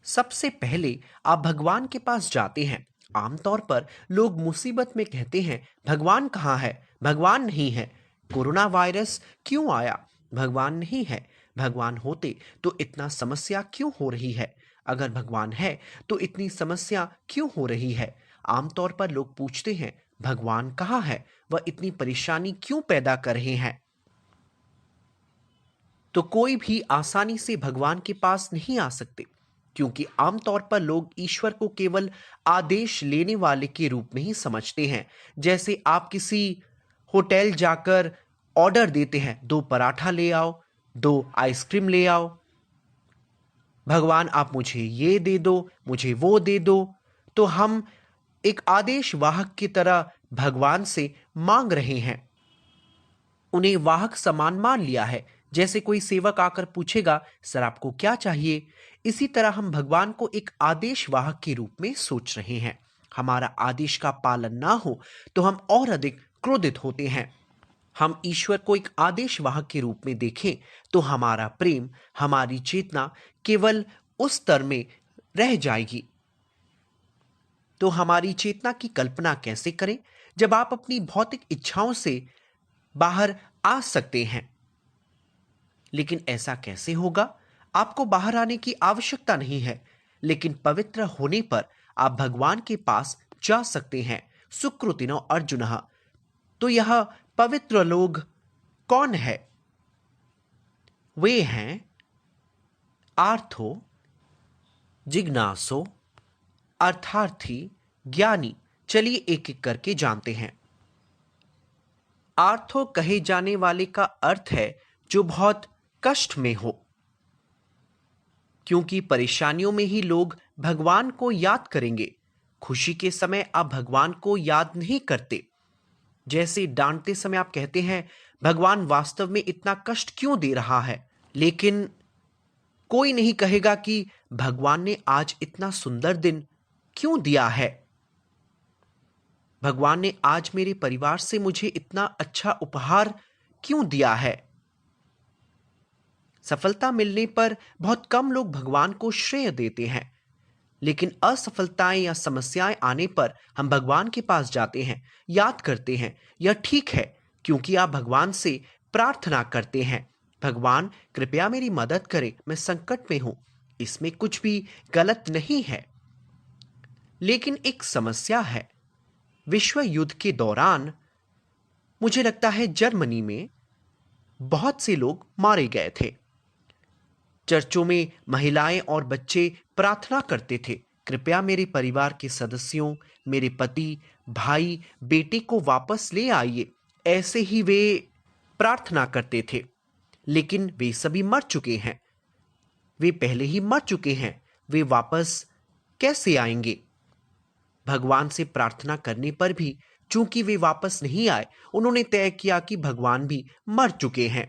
A: सबसे पहले आप भगवान के पास जाते हैं। आमतौर पर लोग मुसीबत में कहते हैं, भगवान कहाँ है? भगवान नहीं है। कोरोना वायरस क्यों आया? भगवान नहीं है। भगवान होते तो इतना समस्या क्यों हो रही है? अगर भगवान है तो इतनी समस्या क्यों हो रही है? आमतौर पर लोग पूछते हैं, भगवान कहाँ है? वह इतनी परेशानी क्यों पैदा कर रहे हैं? तो कोई भी आसानी से भगवान के पास नहीं आ सकते, क्योंकि आमतौर पर लोग ईश्वर को केवल आदेश लेने वाले के रूप में ही समझते हैं। जैसे आप किसी होटल जाकर ऑर्डर देते हैं, 2 पराठा ले आओ, 2 आइसक्रीम ले आओ, भगवान आप मुझे ये दे दो, मुझे वो दे दो। तो हम एक आदेश वाहक की तरह भगवान से मांग रहे हैं। उन्हें वाहक समान मान लिया है। जैसे कोई सेवक आकर पूछेगा, सर आपको क्या चाहिए? इसी तरह हम भगवान को एक आदेश वाहक के रूप में सोच रहे हैं। हमारा आदेश का पालन ना हो तो हम और अधिक क्रोधित होते हैं। हम ईश्वर को एक आदेश वाहक के रूप में देखें तो हमारा प्रेम, हमारी चेतना केवल उस स्तर में रह जाएगी। तो हमारी चेतना की कल्पना कैसे करें जब आप अपनी भौतिक इच्छाओं से बाहर आ सकते हैं? लेकिन ऐसा कैसे होगा? आपको बाहर आने की आवश्यकता नहीं है, लेकिन पवित्र होने पर आप भगवान के पास जा सकते हैं। सुकृतिनो अर्जुनः। तो यह पवित्र लोग कौन है? वे हैं आर्थो, जिज्ञासो, अर्थार्थी, ज्ञानी। चलिए एक एक करके जानते हैं। आर्थो कहे जाने वाले का अर्थ है जो बहुत कष्ट में हो, क्योंकि परेशानियों में ही लोग भगवान को याद करेंगे। खुशी के समय आप भगवान को याद नहीं करते। जैसे डांटते समय आप कहते हैं, भगवान वास्तव में इतना कष्ट क्यों दे रहा है? लेकिन कोई नहीं कहेगा कि भगवान ने आज इतना सुंदर दिन क्यों दिया है? भगवान ने आज मेरे परिवार से मुझे इतना अच्छा उपहार क्यों दिया है? सफलता मिलने पर बहुत कम लोग भगवान को श्रेय देते हैं, लेकिन असफलताएं या समस्याएं आने पर हम भगवान के पास जाते हैं, याद करते हैं। यह ठीक है, क्योंकि आप भगवान से प्रार्थना करते हैं, भगवान कृपया मेरी मदद करें, मैं संकट में हूं। इसमें कुछ भी गलत नहीं है। लेकिन एक समस्या है। विश्व युद्ध के दौरान मुझे लगता है जर्मनी में बहुत से लोग मारे गए थे। चर्चों में महिलाएं और बच्चे प्रार्थना करते थे, कृपया मेरे परिवार के सदस्यों, मेरे पति, भाई, बेटे को वापस ले आइए। ऐसे ही वे प्रार्थना करते थे। लेकिन वे सभी मर चुके हैं। वे पहले ही मर चुके हैं। वे वापस कैसे आएंगे? भगवान से प्रार्थना करने पर भी चूंकि वे वापस नहीं आए, उन्होंने तय किया कि भगवान भी मर चुके हैं।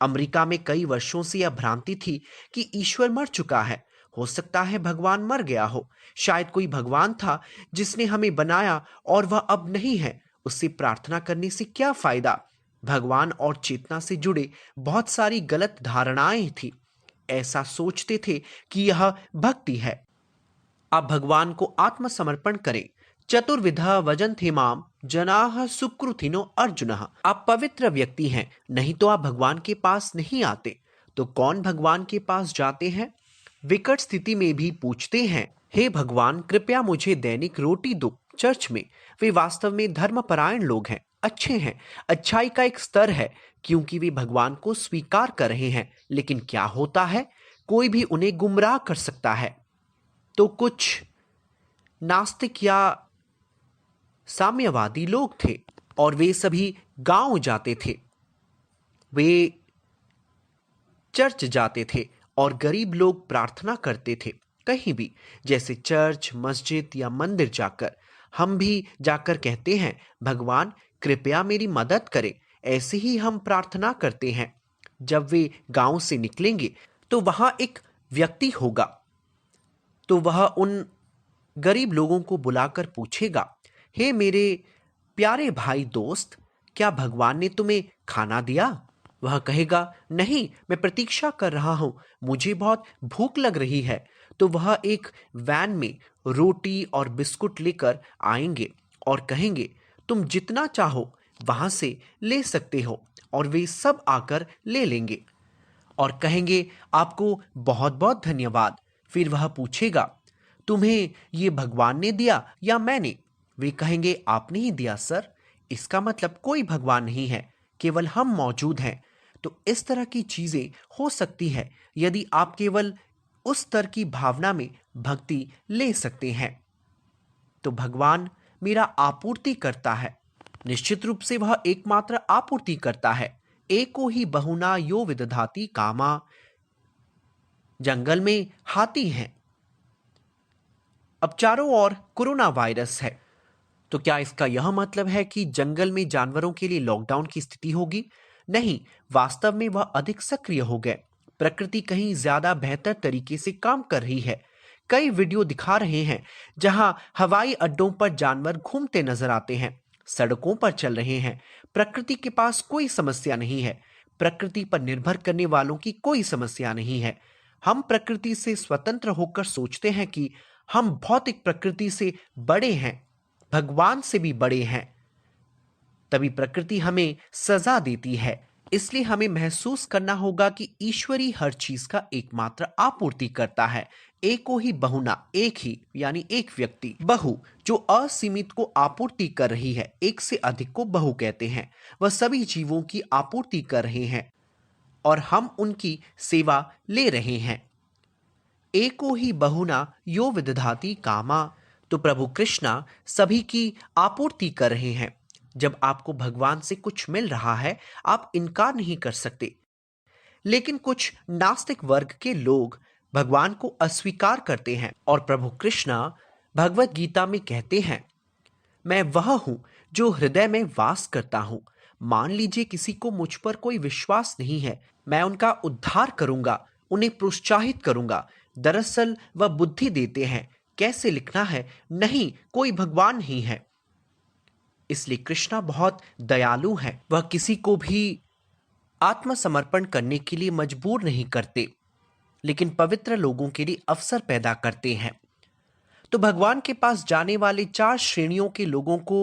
A: अमेरिका में कई वर्षों से यह भ्रांति थी कि ईश्वर मर चुका है। हो सकता है भगवान मर गया हो। शायद कोई भगवान था जिसने हमें बनाया और वह अब नहीं है। उससे प्रार्थना करने से क्या फायदा? भगवान और चेतना से जुड़े बहुत सारी गलत धारणाएं थी। ऐसा सोचते थे कि यह भक्ति है। आप भगवान को आत्मसमर्पण करें। चतुर्विधा वजन्ति माम जनाः सुकृतिनो अर्जुनः। आप पवित्र व्यक्ति हैं, नहीं तो आप भगवान के पास नहीं आते। तो कौन भगवान के पास जाते हैं? विकट स्थिति में भी पूछते हैं, हे भगवान कृपया मुझे दैनिक रोटी दो। चर्च में वे वास्तव में धर्मपरायण लोग हैं, अच्छे हैं, अच्छाई का एक स्तर है, क्योंकि वे भगवान को स्वीकार कर रहे हैं। लेकिन क्या होता है, कोई भी उन्हें गुमराह कर सकता है। तो कुछ नास्तिक या साम्यवादी लोग थे और वे सभी गांव जाते थे, वे चर्च जाते थे और गरीब लोग प्रार्थना करते थे। कहीं भी, जैसे चर्च, मस्जिद या मंदिर जाकर हम भी जाकर कहते हैं, भगवान कृपया मेरी मदद करें। ऐसे ही हम प्रार्थना करते हैं। जब वे गांव से निकलेंगे तो वहां एक व्यक्ति होगा, तो वह उन गरीब लोगों को बुलाकर पूछेगा, हे मेरे प्यारे भाई दोस्त, क्या भगवान ने तुम्हें खाना दिया? वह कहेगा, नहीं, मैं प्रतीक्षा कर रहा हूं, मुझे बहुत भूख लग रही है। तो वह एक वैन में रोटी और बिस्कुट लेकर आएंगे और कहेंगे, तुम जितना चाहो वहां से ले सकते हो। और वे सब आकर ले लेंगे और कहेंगे, आपको बहुत बहुत धन्यवाद। फिर वह पूछेगा, तुम्हें ये भगवान ने दिया या मैंने? वे कहेंगे, आपने ही दिया सर। इसका मतलब कोई भगवान नहीं है, केवल हम मौजूद हैं। तो इस तरह की चीजें हो सकती है यदि आप केवल उस स्तर की भावना में भक्ति ले सकते हैं। तो भगवान मेरा आपूर्ति करता है। निश्चित रूप से वह एकमात्र आपूर्ति करता है। एको ही बहुना यो विदधाति कामा। जंगल में हाथी हैं, अब चारों ओर कोरोना वायरस है, तो क्या इसका यह मतलब है कि जंगल में जानवरों के लिए लॉकडाउन की स्थिति होगी? नहीं, वास्तव में वह अधिक सक्रिय हो गए। प्रकृति कहीं ज्यादा बेहतर तरीके से काम कर रही है। कई वीडियो दिखा रहे हैं जहां हवाई अड्डों पर जानवर घूमते नजर आते हैं, सड़कों पर चल रहे हैं। प्रकृति के पास कोई समस्या नहीं है। प्रकृति पर निर्भर करने वालों की कोई समस्या नहीं है। हम प्रकृति से स्वतंत्र होकर सोचते हैं कि हम भौतिक प्रकृति से बड़े हैं, भगवान से भी बड़े हैं। तभी प्रकृति हमें सजा देती है। इसलिए हमें महसूस करना होगा कि ईश्वर ही हर चीज का एकमात्र आपूर्ति करता है। एको ही बहुना, एक ही यानी एक व्यक्ति। बहु जो असीमित को आपूर्ति कर रही है, एक से अधिक को बहु कहते हैं। वह सभी जीवों की आपूर्ति कर रहे हैं और हम उनकी सेवा ले रहे हैं। एको ही बहुना यो विदधाति कामा। तो प्रभु कृष्णा सभी की आपूर्ति कर रहे हैं। जब आपको भगवान से कुछ मिल रहा है, आप इनकार नहीं कर सकते। लेकिन कुछ नास्तिक वर्ग के लोग भगवान को अस्वीकार करते हैं और प्रभु कृष्णा भगवत गीता में कहते हैं, मैं वह हूं जो हृदय में वास करता हूं। मान लीजिए किसी को मुझ पर कोई विश्वास नहीं है, मैं उनका उद्धार करूंगा, उन्हें प्रोत्साहित करूंगा। दरअसल वह बुद्धि देते हैं कैसे लिखना है, नहीं, कोई भगवान नहीं है। इसलिए कृष्णा बहुत दयालु हैं। वह किसी को भी आत्मसमर्पण करने के लिए मजबूर नहीं करते, लेकिन पवित्र लोगों के लिए अवसर पैदा करते हैं। तो भगवान के पास जाने वाले 4 श्रेणियों के लोगों को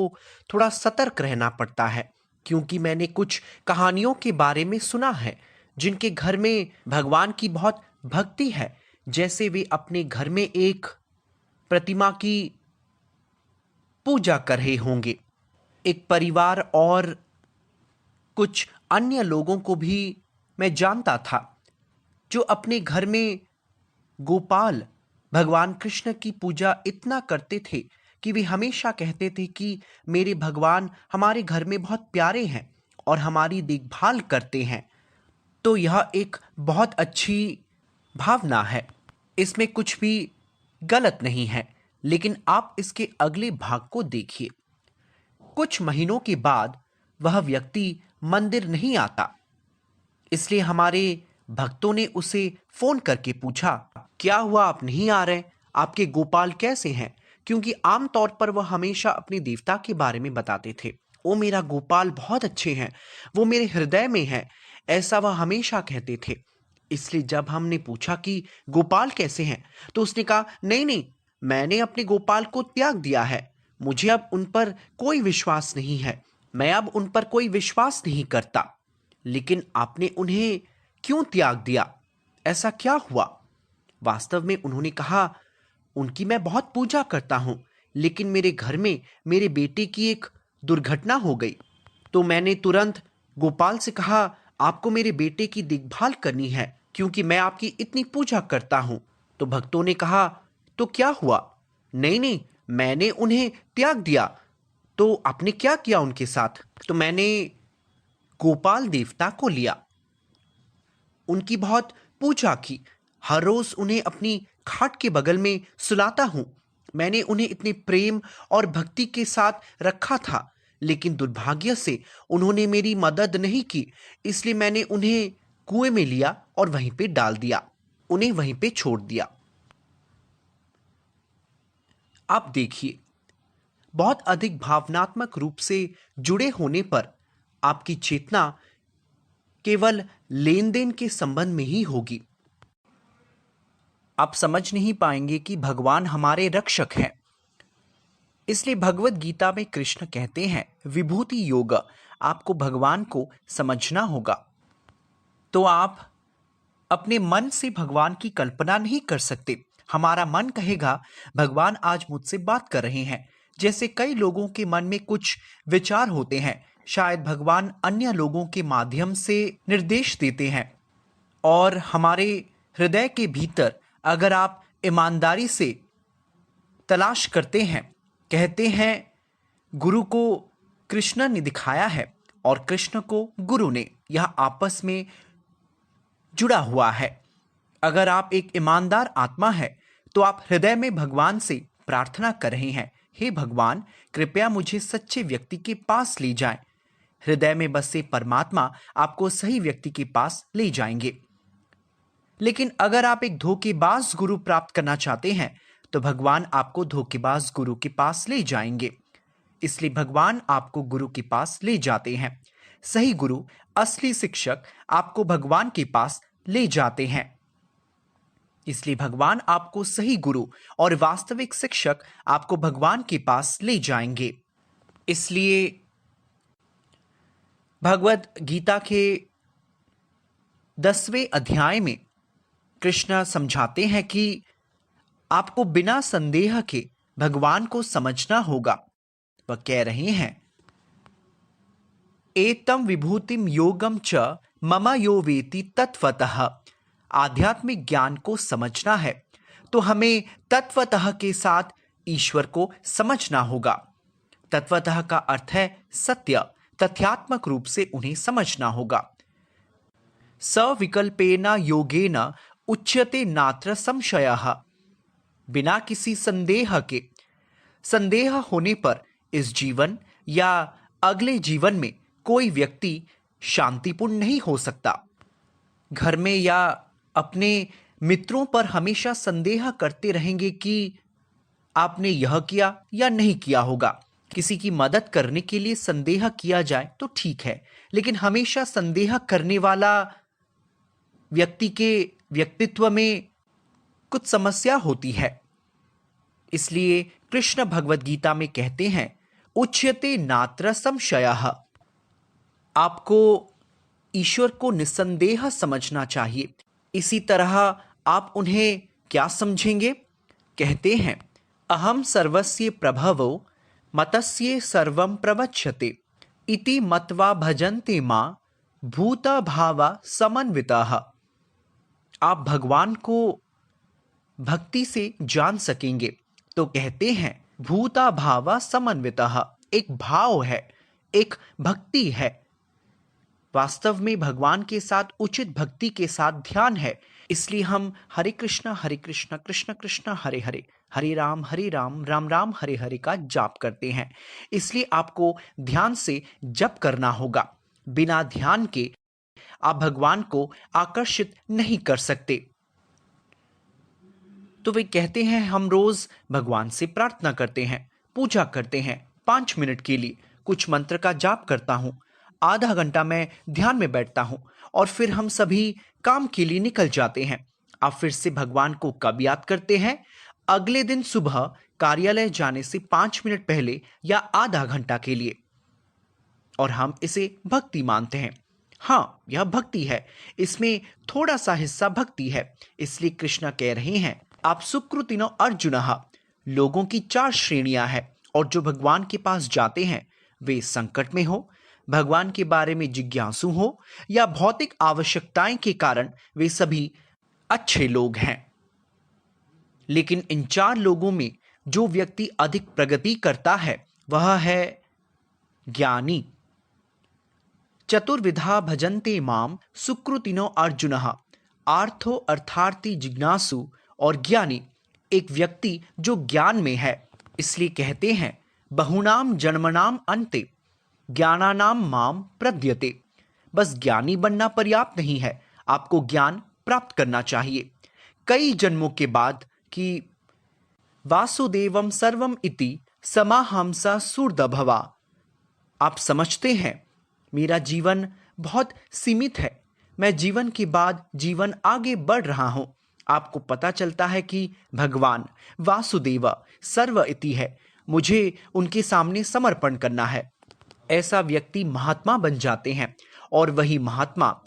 A: थोड़ा सतर्क रहना पड़ता है, क्योंकि मैंने कुछ कहानियों के बारे में सुना है जिनके घर में भगवान की बहुत भक्ति है। जैसे वे अपने घर में एक प्रतिमा की पूजा कर रहे होंगे। एक परिवार और कुछ अन्य लोगों को भी मैं जानता था जो अपने घर में गोपाल भगवान कृष्ण की पूजा इतना करते थे कि वे हमेशा कहते थे कि मेरे भगवान हमारे घर में बहुत प्यारे हैं और हमारी देखभाल करते हैं। तो यह एक बहुत अच्छी भावना है, इसमें कुछ भी गलत नहीं है। लेकिन आप इसके अगले भाग को देखिए। कुछ महीनों के बाद वह व्यक्ति मंदिर नहीं आता, इसलिए हमारे भक्तों ने उसे फोन करके पूछा, क्या हुआ, आप नहीं आ रहे, आपके गोपाल कैसे हैं? क्योंकि आमतौर पर वह हमेशा अपने देवता के बारे में बताते थे। ओ मेरा गोपाल बहुत अच्छे हैं, वो मेरे हृदय में है, ऐसा वह हमेशा कहते थे। इसलिए जब हमने पूछा कि गोपाल कैसे हैं, तो उसने कहा, नहीं नहीं, मैंने अपने गोपाल को त्याग दिया है, मुझे अब उन पर कोई विश्वास नहीं है, मैं अब उन पर कोई विश्वास नहीं करता। लेकिन आपने उन्हें क्यों त्याग दिया, ऐसा क्या हुआ? वास्तव में उन्होंने कहा, उनकी मैं बहुत पूजा करता हूं, लेकिन मेरे घर में मेरे बेटे की एक दुर्घटना हो गई, तो मैंने तुरंत गोपाल से कहा, आपको मेरे बेटे की देखभाल करनी है क्योंकि मैं आपकी इतनी पूजा करता हूं। तो भक्तों ने कहा, तो क्या हुआ? नहीं नहीं, मैंने उन्हें त्याग दिया। तो आपने क्या किया उनके साथ? तो मैंने गोपाल देवता को लिया, उनकी बहुत पूजा की, हर रोज उन्हें अपनी खाट के बगल में सुलाता हूँ। मैंने उन्हें इतने प्रेम और भक्ति के साथ रखा था, लेकिन दुर्भाग्य से उन्होंने मेरी मदद नहीं की। इसलिए मैंने उन्हें कुएं में लिया और वहीं पे डाल दिया, उन्हें वहीं पे छोड़ दिया। आप देखिए, बहुत अधिक भावनात्मक रूप से जुड़े होने पर आपकी चेतना केवल लेन देन के संबंध में ही होगी। आप समझ नहीं पाएंगे कि भगवान हमारे रक्षक हैं। इसलिए भगवत गीता में कृष्ण कहते हैं, विभूति योग, आपको भगवान को समझना होगा। तो आप अपने मन से भगवान की कल्पना नहीं कर सकते। हमारा मन कहेगा भगवान आज मुझसे बात कर रहे हैं। जैसे कई लोगों के मन में कुछ विचार होते हैं, शायद भगवान अन्य लोगों के माध्यम से निर्देश देते हैं। और हमारे हृदय के भीतर अगर आप ईमानदारी से तलाश करते हैं, कहते हैं गुरु को कृष्ण ने दिखाया है और कृष्ण को गुरु ने, यह आपस में जुड़ा हुआ है। अगर आप एक ईमानदार आत्मा है तो आप हृदय में भगवान से प्रार्थना कर रहे हैं, हे भगवान, कृपया मुझे सच्चे व्यक्ति के पास ले जाएं। हृदय में बसे परमात्मा आपको सही व्यक्ति के पास ले जाएंगे। लेकिन अगर आप एक धोखेबाज गुरु प्राप्त करना चाहते हैं तो भगवान आपको धोखेबाज गुरु के पास ले जाएंगे। इसलिए भगवान आपको गुरु के पास ले जाते हैं। सही गुरु, असली शिक्षक आपको भगवान के पास ले जाते हैं। इसलिए भगवान आपको सही गुरु और वास्तविक शिक्षक आपको भगवान के पास ले जाएंगे। इसलिए भगवत गीता के 10वें अध्याय में कृष्ण समझाते हैं कि आपको बिना संदेह के भगवान को समझना होगा। वह कह रहे हैं, एतम विभूतिम योगम च मम यो वेति तत्वतः। आध्यात्मिक ज्ञान को समझना है तो हमें तत्वतः के साथ ईश्वर को समझना होगा। तत्वतः का अर्थ है सत्य, तथ्यात्मक रूप से उन्हें समझना होगा। सविकल्पेन योगेन उच्यते नात्र संशयः। बिना किसी संदेह के, संदेह होने पर इस जीवन या अगले जीवन में कोई व्यक्ति शांतिपूर्ण नहीं हो सकता। घर में या अपने मित्रों पर हमेशा संदेह करते रहेंगे कि आपने यह किया या नहीं किया होगा। किसी की मदद करने के लिए संदेह किया जाए तो ठीक है, लेकिन हमेशा संदेह करने वाला व्यक्ति के व्यक्तित्व में कुछ समस्या होती है। इसलिए कृष्ण भगवद गीता में कहते हैं, उच्यते नात्र संशयः। आपको ईश्वर को निस्संदेह समझना चाहिए। इसी तरह आप उन्हें क्या समझेंगे? कहते हैं, अहम सर्वस्य प्रभवो मतस्य सर्वं प्रवक्ष्यते इति मत्वा भजन्ते मां भूता भावा समन्वितः। आप भगवान को भक्ति से जान सकेंगे तो कहते हैं भूता भावा समन्वितः। एक भाव है, एक भक्ति है। वास्तव में भगवान के साथ उचित भक्ति के साथ ध्यान है। इसलिए हम हरे कृष्ण कृष्ण कृष्ण हरे हरे, हरे राम राम राम हरे हरे का जाप करते हैं। इसलिए आपको ध्यान से जप करना होगा। बिना ध्यान के आप भगवान को आकर्षित नहीं कर सकते। तो वे कहते हैं, हम रोज भगवान से प्रार्थना करते हैं, पूजा करते हैं। 5 मिनट के लिए कुछ मंत्र का जाप करता हूं, आधा घंटा मैं ध्यान में बैठता हूं और फिर हम सभी काम के लिए निकल जाते हैं। आप फिर से भगवान को कब याद करते हैं? अगले दिन सुबह कार्यालय जाने से 5 मिनट पहले या आधा घंटा के लिए। और हम इसे भक्ति मानते हैं। हाँ, यह भक्ति है, इसमें थोड़ा सा हिस्सा भक्ति है। इसलिए कृष्ण कह रहे हैं, आप सुकृतिनो अर्जुनः। लोगों की 4 श्रेणियां हैं और जो भगवान के पास जाते हैं वे संकट में हो, भगवान के बारे में जिज्ञासु हो या भौतिक आवश्यकताएं के कारण, वे सभी अच्छे लोग हैं। लेकिन इन 4 लोगों में जो व्यक्ति अधिक प्रगति करता है वह है ज्ञानी। चतुर्विधा भजन्ते माम सुकृतिनो अर्जुनः। आर्थो अर्थार्थी जिज्ञासु
B: और ज्ञानी एक व्यक्ति जो ज्ञान में है। इसलिए कहते हैं बहुनाम जन्मनाम अन्ते ज्ञानानाम माम प्रद्यते। बस ज्ञानी बनना पर्याप्त नहीं है, आपको ज्ञान प्राप्त करना चाहिए कई जन्मों के बाद कि वासुदेवम सर्वम इति समाहंसा सुरदभवा। आप समझते हैं मेरा जीवन बहुत सीमित है, मैं जीवन के बाद जीवन आगे बढ़ रहा हूं। आपको पता चलता है कि भगवान वासुदेव सर्व इति है, मुझे उनके सामने समर्पण करना है। ऐसा व्यक्ति महात्मा बन जाते हैं और वही महात्मा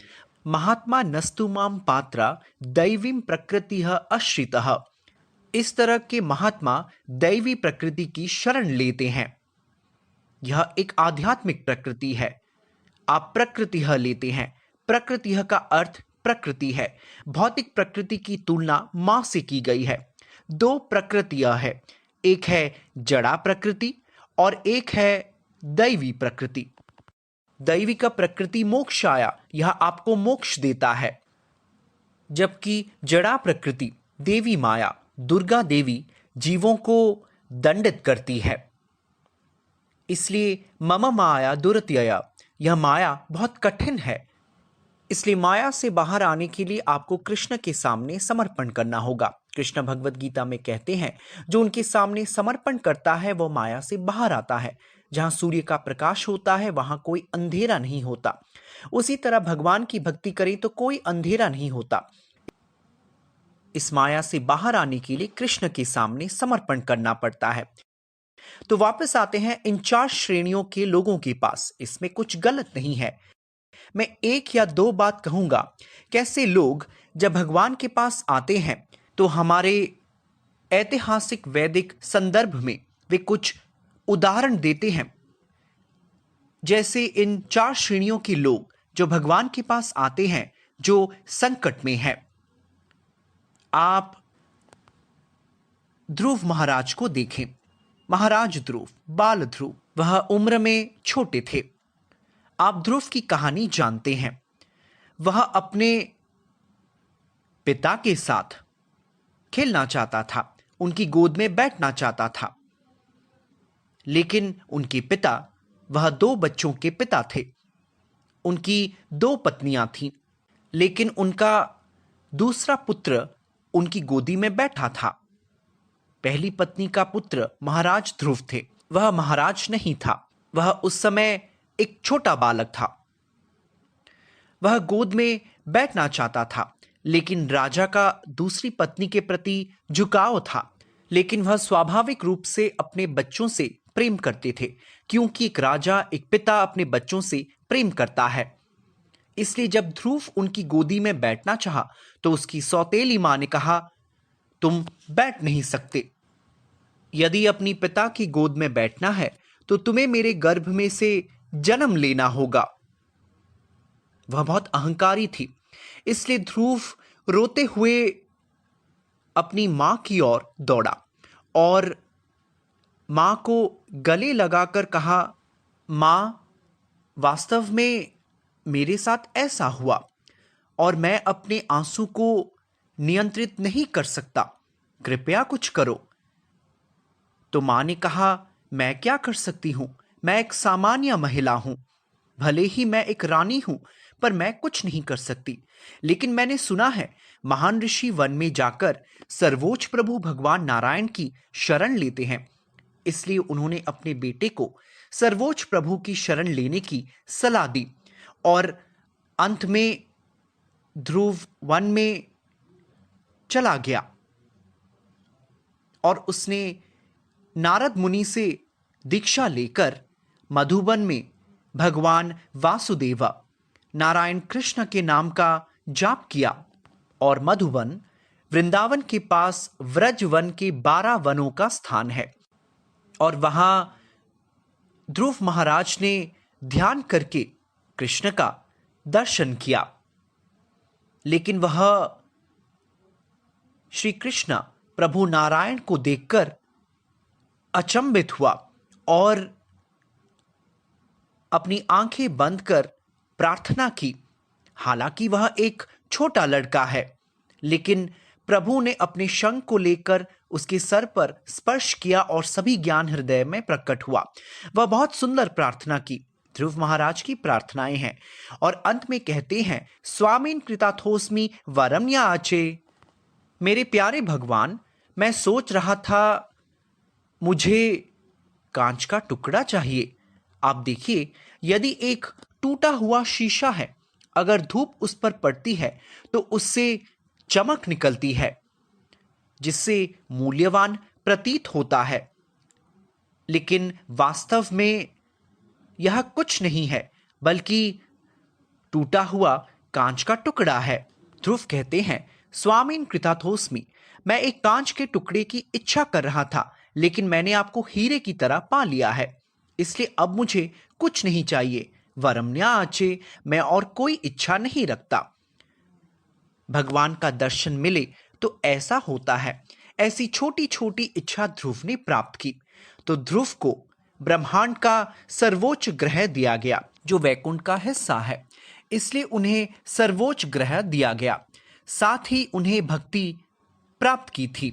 B: महात्मा नस्तु माम पात्रा दैवीं प्रकृति आश्रितः। इस तरह के महात्मा दैवी प्रकृति की शरण लेते हैं। यह एक आध्यात्मिक प्रकृति है। आप प्रकृति लेते हैं। प्रकृति का अर्थ प्रकृति है। भौतिक प्रकृति की तुलना मां से की गई है। दो प्रकृतियां है, एक है जड़ा प्रकृति और एक है दैवी प्रकृति। दैवी का प्रकृति मोक्ष आया, यह आपको मोक्ष देता है, जबकि जड़ा प्रकृति देवी माया दुर्गा देवी जीवों को दंडित करती है। इसलिए मम माया दुरत्यया, यह माया बहुत कठिन है। इसलिए माया से बाहर आने के लिए आपको कृष्ण के सामने समर्पण करना होगा। कृष्ण भगवत गीता में कहते हैं जो उनके सामने समर्पण करता है वो माया से बाहर आता है। जहां सूर्य का प्रकाश होता है वहां कोई अंधेरा नहीं होता। उसी तरह भगवान की भक्ति करें तो कोई अंधेरा नहीं होता। इस माया से बाहर आने के लिए कृष्ण के सामने समर्पण करना पड़ता है। तो वापस आते हैं इन 4 श्रेणियों के लोगों के पास। इसमें कुछ गलत नहीं है। मैं एक या दो बात कहूंगा। कैसे लोग जब भगवान के पास आते हैं तो हमारे ऐतिहासिक वैदिक संदर्भ में वे कुछ उदाहरण देते हैं। जैसे इन 4 श्रेणियों के लोग जो भगवान के पास आते हैं जो संकट में है। आप ध्रुव महाराज को देखें। महाराज ध्रुव, बाल ध्रुव, वह उम्र में छोटे थे। आप ध्रुव की कहानी जानते हैं। वह अपने पिता के साथ खेलना चाहता था, उनकी गोद में बैठना चाहता था, लेकिन उनके पिता, वह 2 बच्चों के पिता थे। उनकी 2 पत्नियां थीं, लेकिन उनका दूसरा पुत्र उनकी गोदी में बैठा था। पहली पत्नी का पुत्र महाराज ध्रुव थे। वह महाराज नहीं था, वह उस समय एक छोटा बालक था। वह गोद में बैठना चाहता था, लेकिन राजा का दूसरी पत्नी के प्रति झुकाव था। लेकिन वह स्वाभाविक रूप से अपने बच्चों से प्रेम करते थे, क्योंकि एक राजा, एक पिता अपने बच्चों से प्रेम करता है। इसलिए जब ध्रुव उनकी गोदी में बैठना चाहा तो उसकी सौतेली मां ने कहा, तुम बैठ नहीं सकते। यदि अपनी पिता की गोद में बैठना है तो तुम्हें मेरे गर्भ में से जन्म लेना होगा। वह बहुत अहंकारी थी। इसलिए ध्रुव रोते हुए अपनी मां की ओर दौड़ा और मां को गले लगाकर कहा, मां, वास्तव में मेरे साथ ऐसा हुआ और मैं अपने आंसू को नियंत्रित नहीं कर सकता, कृपया कुछ करो। तो मां ने कहा, मैं क्या कर सकती हूं, मैं एक सामान्य महिला हूं, भले ही मैं एक रानी हूं, पर मैं कुछ नहीं कर सकती। लेकिन मैंने सुना है महान ऋषि वन में जाकर सर्वोच्च प्रभु भगवान नारायण की शरण लेते हैं। इसलिए उन्होंने अपने बेटे को सर्वोच्च प्रभु की शरण लेने की सलाह दी और अंत में ध्रुव वन में चला गया और उसने नारद मुनि से दीक्षा लेकर मधुबन में भगवान वासुदेव नारायण कृष्ण के नाम का जाप किया। और मधुबन वृंदावन के पास व्रज वन के 12 वनों का स्थान है और वहां ध्रुव महाराज ने ध्यान करके कृष्ण का दर्शन किया। लेकिन वह श्री कृष्ण प्रभु नारायण को देखकर अचंभित हुआ और अपनी आंखें बंद कर प्रार्थना की। हालांकि वह एक छोटा लड़का है, लेकिन प्रभु ने अपने शंख को लेकर उसके सर पर स्पर्श किया और सभी ज्ञान हृदय में प्रकट हुआ। वह बहुत सुंदर प्रार्थना की। ध्रुव महाराज की प्रार्थनाएं हैं और अंत में कहते हैं, स्वामीन कृताथोस्मि वरम याचे। मेरे प्यारे भगवान, मैं सोच रहा था मुझे कांच का टुकड़ा चाहिए। आप देखिए, यदि एक टूटा हुआ शीशा है, अगर धूप उस पर पड़ती है तो उससे चमक निकलती है जिससे मूल्यवान प्रतीत होता है, लेकिन वास्तव में यह कुछ नहीं है बल्कि टूटा हुआ कांच का टुकड़ा है। ध्रुव कहते हैं, स्वामीन कृताथोस्मि, मैं एक कांच के टुकड़े की इच्छा कर रहा था, लेकिन मैंने आपको हीरे की तरह पा लिया है, इसलिए अब मुझे कुछ नहीं चाहिए। वरम्याचे, मैं और कोई इच्छा नहीं रखता। भगवान का दर्शन मिले तो ऐसा होता है। ऐसी छोटी छोटी इच्छा ध्रुव ने प्राप्त की तो ध्रुव को ब्रह्मांड का सर्वोच्च ग्रह दिया गया, जो वैकुंठ का हिस्सा है, इसलिए उन्हें सर्वोच्च ग्रह दिया गया। साथ ही उन्हें भक्ति प्राप्त की थी,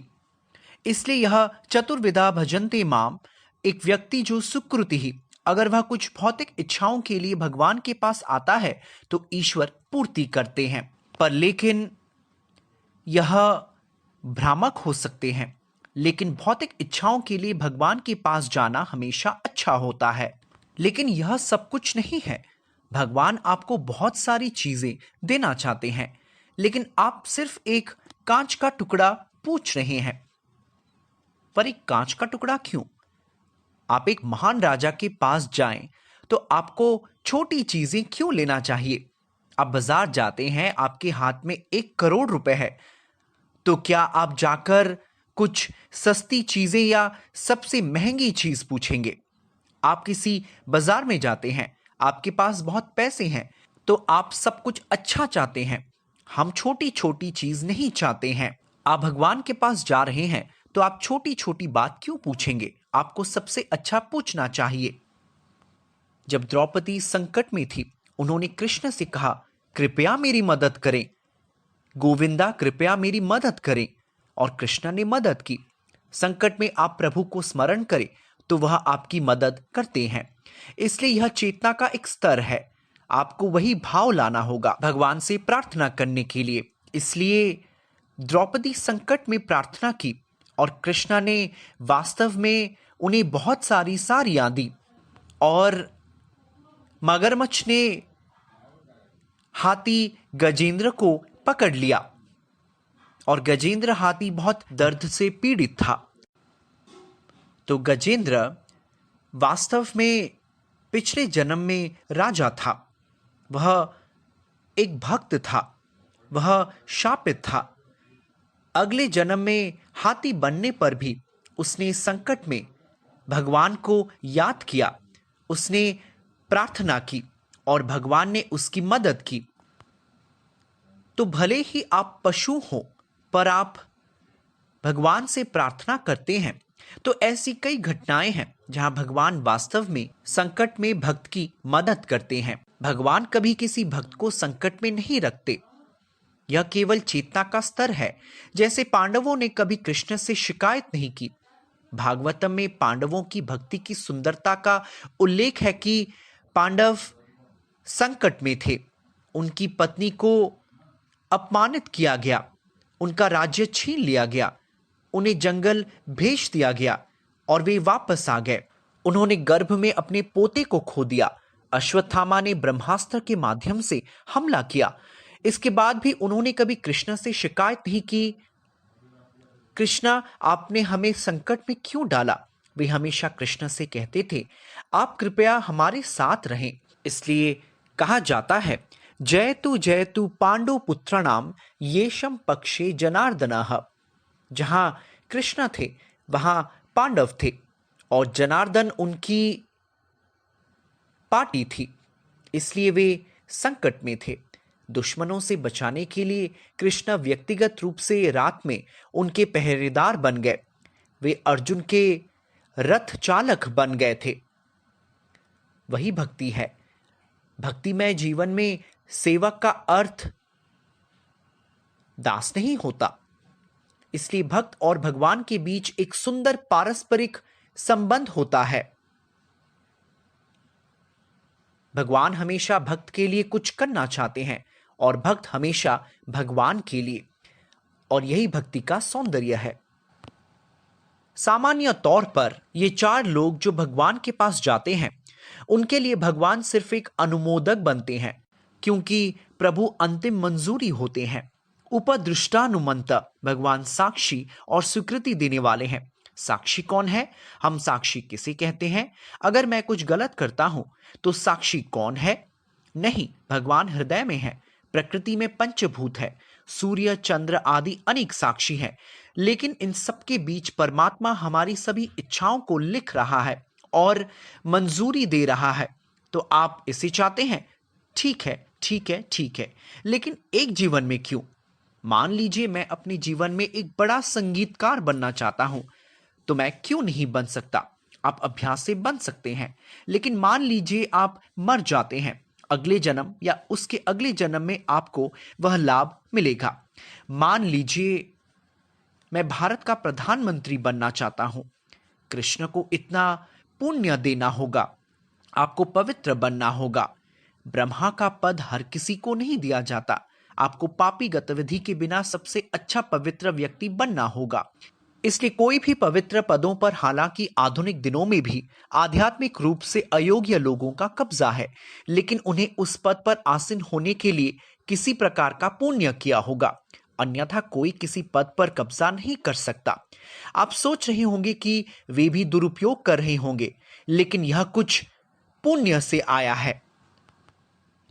B: इसलिए यह चतुर्विधा भजन्ते माम। एक व्यक्ति जो सुकृति ही, अगर वह कुछ भौतिक इच्छाओं के लिए भगवान के पास आता है तो ईश्वर पूर्ति करते हैं, पर लेकिन यह भ्रामक हो सकते हैं। लेकिन भौतिक इच्छाओं के लिए भगवान के पास जाना हमेशा अच्छा होता है। लेकिन यह सब कुछ नहीं है। भगवान आपको बहुत सारी चीजें देना चाहते हैं, लेकिन आप सिर्फ एक कांच का टुकड़ा पूछ रहे हैं। पर एक कांच का टुकड़ा क्यों? आप एक महान राजा के पास जाएं तो आपको छोटी चीजें क्यों लेना चाहिए? आप बाजार जाते हैं, आपके हाथ में 1 करोड़ रुपए है, तो क्या आप जाकर कुछ सस्ती चीजें या सबसे महंगी चीज पूछेंगे? आप किसी बाजार में जाते हैं, आपके पास बहुत पैसे हैं, तो आप सब कुछ अच्छा चाहते हैं। हम छोटी छोटी चीज नहीं चाहते हैं। आप भगवान के पास जा रहे हैं तो आप छोटी छोटी बात क्यों पूछेंगे? आपको सबसे अच्छा पूछना चाहिए। जब द्रौपदी संकट में थी, उन्होंने कृष्ण से कहा, कृपया मेरी मदद करें, गोविंदा कृपया मेरी मदद करें, और कृष्ण ने मदद की। संकट में आप प्रभु को स्मरण करें तो वह आपकी मदद करते हैं। इसलिए यह चेतना का एक स्तर है। आपको वही भाव लाना होगा भगवान से प्रार्थना करने के लिए। इसलिए द्रौपदी संकट में प्रार्थना की और कृष्णा ने वास्तव में उन्हें बहुत सारी साड़ियां दी, और मगरमच्छ ने हाथी गजेंद्र को पकड़ लिया और गजेंद्र हाथी बहुत दर्द से पीड़ित था। तो गजेंद्र वास्तव में पिछले जन्म में राजा था। वह एक भक्त था, वह शापित था। अगले जन्म में हाथी बनने पर भी उसने संकट में भगवान को याद किया, उसने प्रार्थना की और भगवान ने उसकी मदद की। तो भले ही आप पशु हो, पर आप भगवान से प्रार्थना करते हैं। तो ऐसी कई घटनाएं हैं जहां भगवान वास्तव में संकट में भक्त की मदद करते हैं। भगवान कभी किसी भक्त को संकट में नहीं रखते। यह केवल चेतना का स्तर है। जैसे पांडवों ने कभी कृष्ण से शिकायत नहीं की। भागवतम में पांडवों की भक्ति की सुंदरता का उल्लेख है कि पांडव संकट में थे, उनकी पत्नी को अपमानित किया गया, उनका राज्य छीन लिया गया, उन्हें जंगल भेज दिया गया और वे वापस आ गए। उन्होंने गर्भ में अपने पोते को खो दिया। अश्वत्थामा ने ब्रह्मास्त्र के माध्यम से हमला किया। इसके बाद भी उन्होंने कभी कृष्ण से शिकायत नहीं की, कृष्णा आपने हमें संकट में क्यों डाला? वे हमेशा कृष्ण से कहते थे, आप कृपया हमारे साथ रहें। इसलिए कहा जाता है, जयतु पांडु पुत्राणाम येषम पक्षे जनार्दनः। जहां कृष्ण थे वहां पांडव थे और जनार्दन उनकी पार्टी थी, इसलिए वे संकट में थे। दुश्मनों से बचाने के लिए कृष्ण व्यक्तिगत रूप से रात में उनके पहरेदार बन गए। वे अर्जुन के रथ चालक बन गए थे। वही भक्ति है। भक्तिमय जीवन में सेवक का अर्थ दास नहीं होता, इसलिए भक्त और भगवान के बीच एक सुंदर पारस्परिक संबंध होता है। भगवान हमेशा भक्त के लिए कुछ करना चाहते हैं और भक्त हमेशा भगवान के लिए, और यही भक्ति का सौंदर्य है। सामान्य तौर पर ये चार लोग जो भगवान के पास जाते हैं, उनके लिए भगवान सिर्फ एक अनुमोदक बनते हैं, क्योंकि प्रभु अंतिम मंजूरी होते हैं। उपदृष्टानुमंत भगवान साक्षी और स्वीकृति देने वाले हैं। साक्षी कौन है? हम साक्षी किसे कहते हैं? अगर मैं कुछ गलत करता हूं तो साक्षी कौन है? नहीं, भगवान हृदय में है। प्रकृति में पंचभूत है, सूर्य, चंद्र आदि अनेक साक्षी हैं, लेकिन इन सबके बीच परमात्मा हमारी सभी इच्छाओं को लिख रहा है और मंजूरी दे रहा है। तो आप इसे चाहते हैं? ठीक है, ठीक है, ठीक है, लेकिन एक जीवन में क्यों? मान लीजिए मैं अपने जीवन में एक बड़ा संगीतकार बनना चाहता हूं, तो मैं क्यों नहीं बन सकता? आप अभ्यास से बन सकते हैं, लेकिन मान लीजिए आप मर जाते हैं, अगले जन्म या उसके अगले जन्म में आपको वह लाभ मिलेगा। मान लीजिए मैं भारत का प्रधानमंत्री बनना चाहता हूं, कृष्ण को इतना पुण्य देना होगा, आपको पवित्र बनना होगा। ब्रह्मा का पद हर किसी को नहीं दिया जाता, आपको पापी गतिविधि के बिना सबसे अच्छा पवित्र व्यक्ति बनना होगा। इसलिए कोई भी पवित्र पदों पर हालांकि आधुनिक दिनों में भी आध्यात्मिक रूप से अयोग्य लोगों का कब्जा है, लेकिन उन्हें उस पद पर आसीन होने के लिए किसी प्रकार का पुण्य किया होगा, अन्यथा कोई किसी पद पर कब्जा नहीं कर सकता। आप सोच रहे होंगे कि वे भी दुरुपयोग कर रहे होंगे, लेकिन यह कुछ पुण्य से आया है।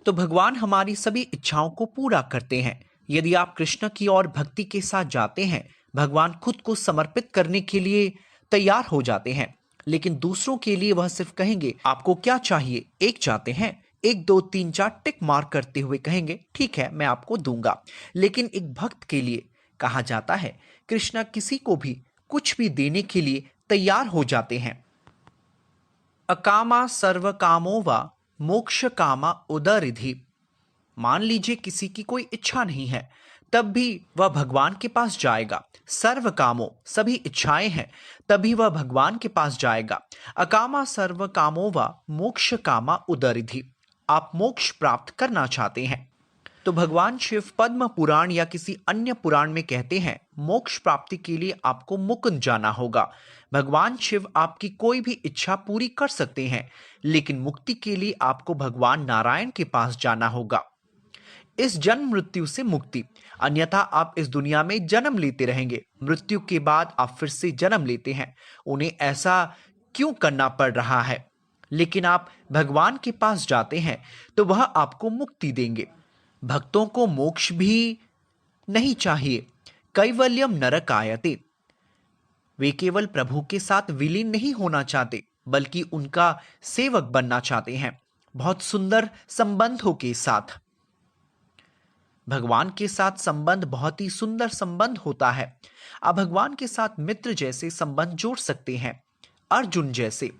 B: तो भगवान हमारी सभी इच्छाओं को पूरा करते हैं। यदि आप कृष्ण की ओर भक्ति के साथ जाते हैं, भगवान खुद को समर्पित करने के लिए तैयार हो जाते हैं, लेकिन दूसरों के लिए वह सिर्फ कहेंगे आपको क्या चाहिए? एक चाहते हैं, 1 2 3 4 टिक मार्क करते हुए कहेंगे ठीक है मैं आपको दूंगा। लेकिन एक भक्त के लिए कहा जाता है कृष्ण किसी को भी कुछ भी देने के लिए तैयार हो जाते हैं। अकामा सर्व कामो वा मोक्ष कामा उदरिधि। मान लीजिए किसी की कोई इच्छा नहीं है, तब भी वह भगवान के पास जाएगा। सर्व कामों, सभी इच्छाएं हैं, तभी वह भगवान के पास जाएगा। अकामा सर्व कामो वा मोक्ष कामा उदरिधि। आप मोक्ष प्राप्त करना चाहते हैं तो भगवान शिव पद्म पुराण या किसी अन्य पुराण में कहते हैं मोक्ष प्राप्ति के लिए आपको मुकुंद जाना होगा। भगवान शिव आपकी कोई भी इच्छा पूरी कर सकते हैं, लेकिन मुक्ति के लिए आपको भगवान नारायण के पास जाना होगा। इस जन्म मृत्यु से मुक्ति, अन्यथा आप इस दुनिया में जन्म लेते रहेंगे, मृत्यु के बाद आप फिर से जन्म लेते हैं। उन्हें ऐसा क्यों करना पड़ रहा है? लेकिन आप भगवान के पास जाते हैं तो वह आपको मुक्ति देंगे। भक्तों को मोक्ष भी नहीं चाहिए। कैवल्यम नरकायते। वे केवल प्रभु के साथ विलीन नहीं होना चाहते, बल्कि उनका सेवक बनना चाहते हैं, बहुत सुंदर संबंधों के साथ। भगवान के साथ संबंध बहुत ही सुंदर संबंध होता है। आप भगवान के साथ मित्र जैसे संबंध जोड़ सकते हैं, अर्जुन जैसे,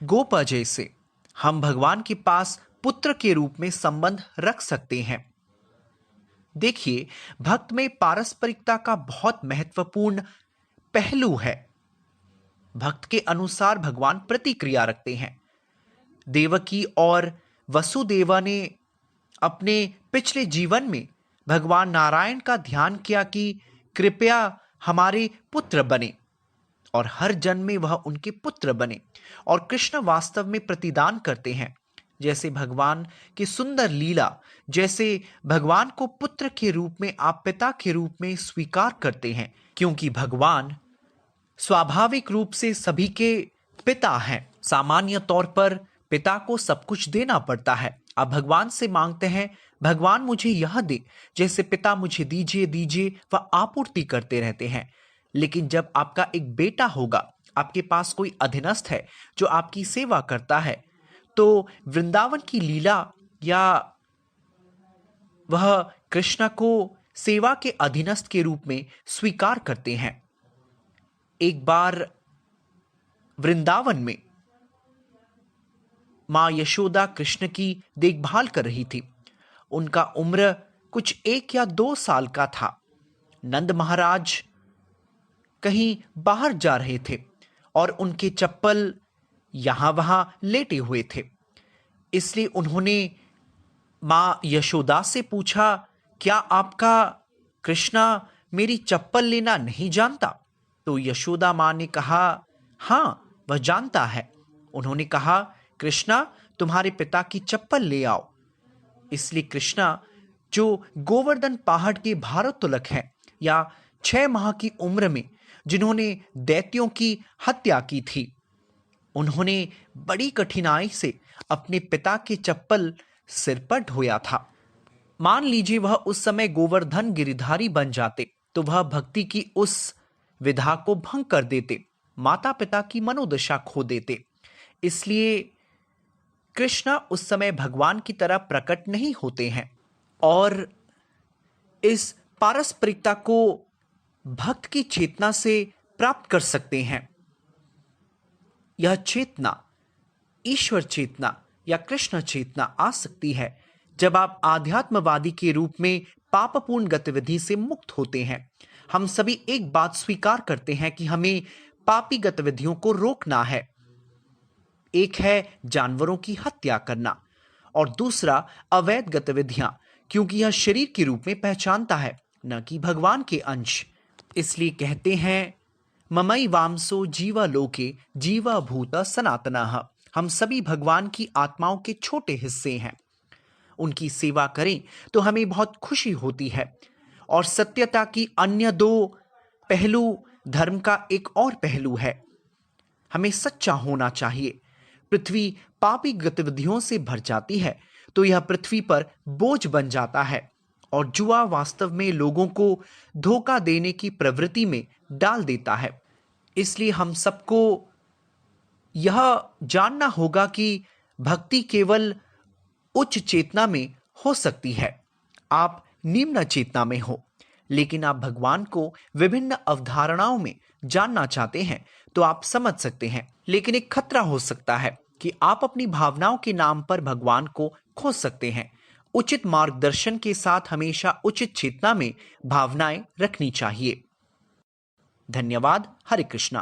B: गोपा जैसे। हम भगवान के पास पुत्र के रूप में संबंध रख सकते हैं। देखिए, भक्त में पारस्परिकता का बहुत महत्वपूर्ण पहलू है। भक्त के अनुसार भगवान प्रतिक्रिया रखते हैं। देवकी और वसुदेवा ने अपने पिछले जीवन में भगवान नारायण का ध्यान किया कि कृपया हमारे पुत्र बने, और हर जन्म में वह उनके पुत्र बने। और कृष्ण वास्तव में प्रतिदान करते हैं, जैसे भगवान की सुंदर लीला, जैसे भगवान को पुत्र के रूप में आप पिता के रूप में स्वीकार करते हैं, क्योंकि भगवान स्वाभाविक रूप से सभी के पिता हैं। सामान्य तौर पर पिता को सब कुछ देना पड़ता है। आप भगवान से मांगते हैं भगवान मुझे यह दे, जैसे पिता मुझे दीजिए दीजिए, वह आपूर्ति करते रहते हैं। लेकिन जब आपका एक बेटा होगा, आपके पास कोई अधीनस्थ है जो आपकी सेवा करता है, तो वृंदावन की लीला या वह कृष्ण को सेवा के अधीनस्थ के रूप में स्वीकार करते हैं। एक बार वृंदावन में मां यशोदा कृष्ण की देखभाल कर रही थी। उनका उम्र कुछ 1 या 2 साल का था। नंद महाराज कहीं बाहर जा रहे थे और उनके चप्पल यहां वहां लेटे हुए थे। इसलिए उन्होंने माँ यशोदा से पूछा, क्या आपका कृष्णा मेरी चप्पल लेना नहीं जानता? तो यशोदा माँ ने कहा, हाँ वह जानता है। उन्होंने कहा, कृष्णा तुम्हारे पिता की चप्पल ले आओ। इसलिए कृष्णा, जो गोवर्धन पहाड़ के भारोत्तोलक हैं, या 6 माह की उम्र में जिन्होंने दैत्यों की हत्या की थी, उन्होंने बड़ी कठिनाई से अपने पिता के चप्पल सिर पर ढोया था। मान लीजिए वह उस समय गोवर्धन गिरिधारी बन जाते तो वह भक्ति की उस विधा को भंग कर देते, माता पिता की मनोदशा खो देते। इसलिए कृष्णा उस समय भगवान की तरह प्रकट नहीं होते हैं और इस पारस्परिकता को भक्त की चेतना से प्राप्त कर सकते हैं। यह चेतना ईश्वर चेतना या कृष्ण चेतना आ सकती है जब आप आध्यात्मवादी के रूप में पापपूर्ण गतिविधि से मुक्त होते हैं। हम सभी एक बात स्वीकार करते हैं कि हमें पापी गतिविधियों को रोकना है। एक है जानवरों की हत्या करना और दूसरा अवैध गतिविधियां, क्योंकि यह शरीर के रूप में पहचानता है, न कि भगवान के अंश। इसलिए कहते हैं, ममई वामसो जीवा लोके जीवा भूत सनातनः। हम सभी भगवान की आत्माओं के छोटे हिस्से हैं। उनकी सेवा करें तो हमें बहुत खुशी होती है। और सत्यता की अन्य 2 पहलू धर्म का एक और पहलू है, हमें सच्चा होना चाहिए। पृथ्वी पापी गतिविधियों से भर जाती है तो यह पृथ्वी पर बोझ बन जाता है और जुआ वास्तव में लोगों को धोखा देने की प्रवृत्ति में डाल देता है। इसलिए हम सबको यह जानना होगा कि भक्ति केवल उच्च चेतना में हो सकती है। आप निम्न चेतना में हो, लेकिन आप भगवान को विभिन्न अवधारणाओं में जानना चाहते हैं तो आप समझ सकते हैं। लेकिन एक खतरा हो सकता है कि आप अपनी भावनाओं के नाम पर भगवान को खो सकते हैं। उचित मार्गदर्शन के साथ हमेशा उचित चेतना में भावनाएं रखनी चाहिए। धन्यवाद। हरे कृष्णा।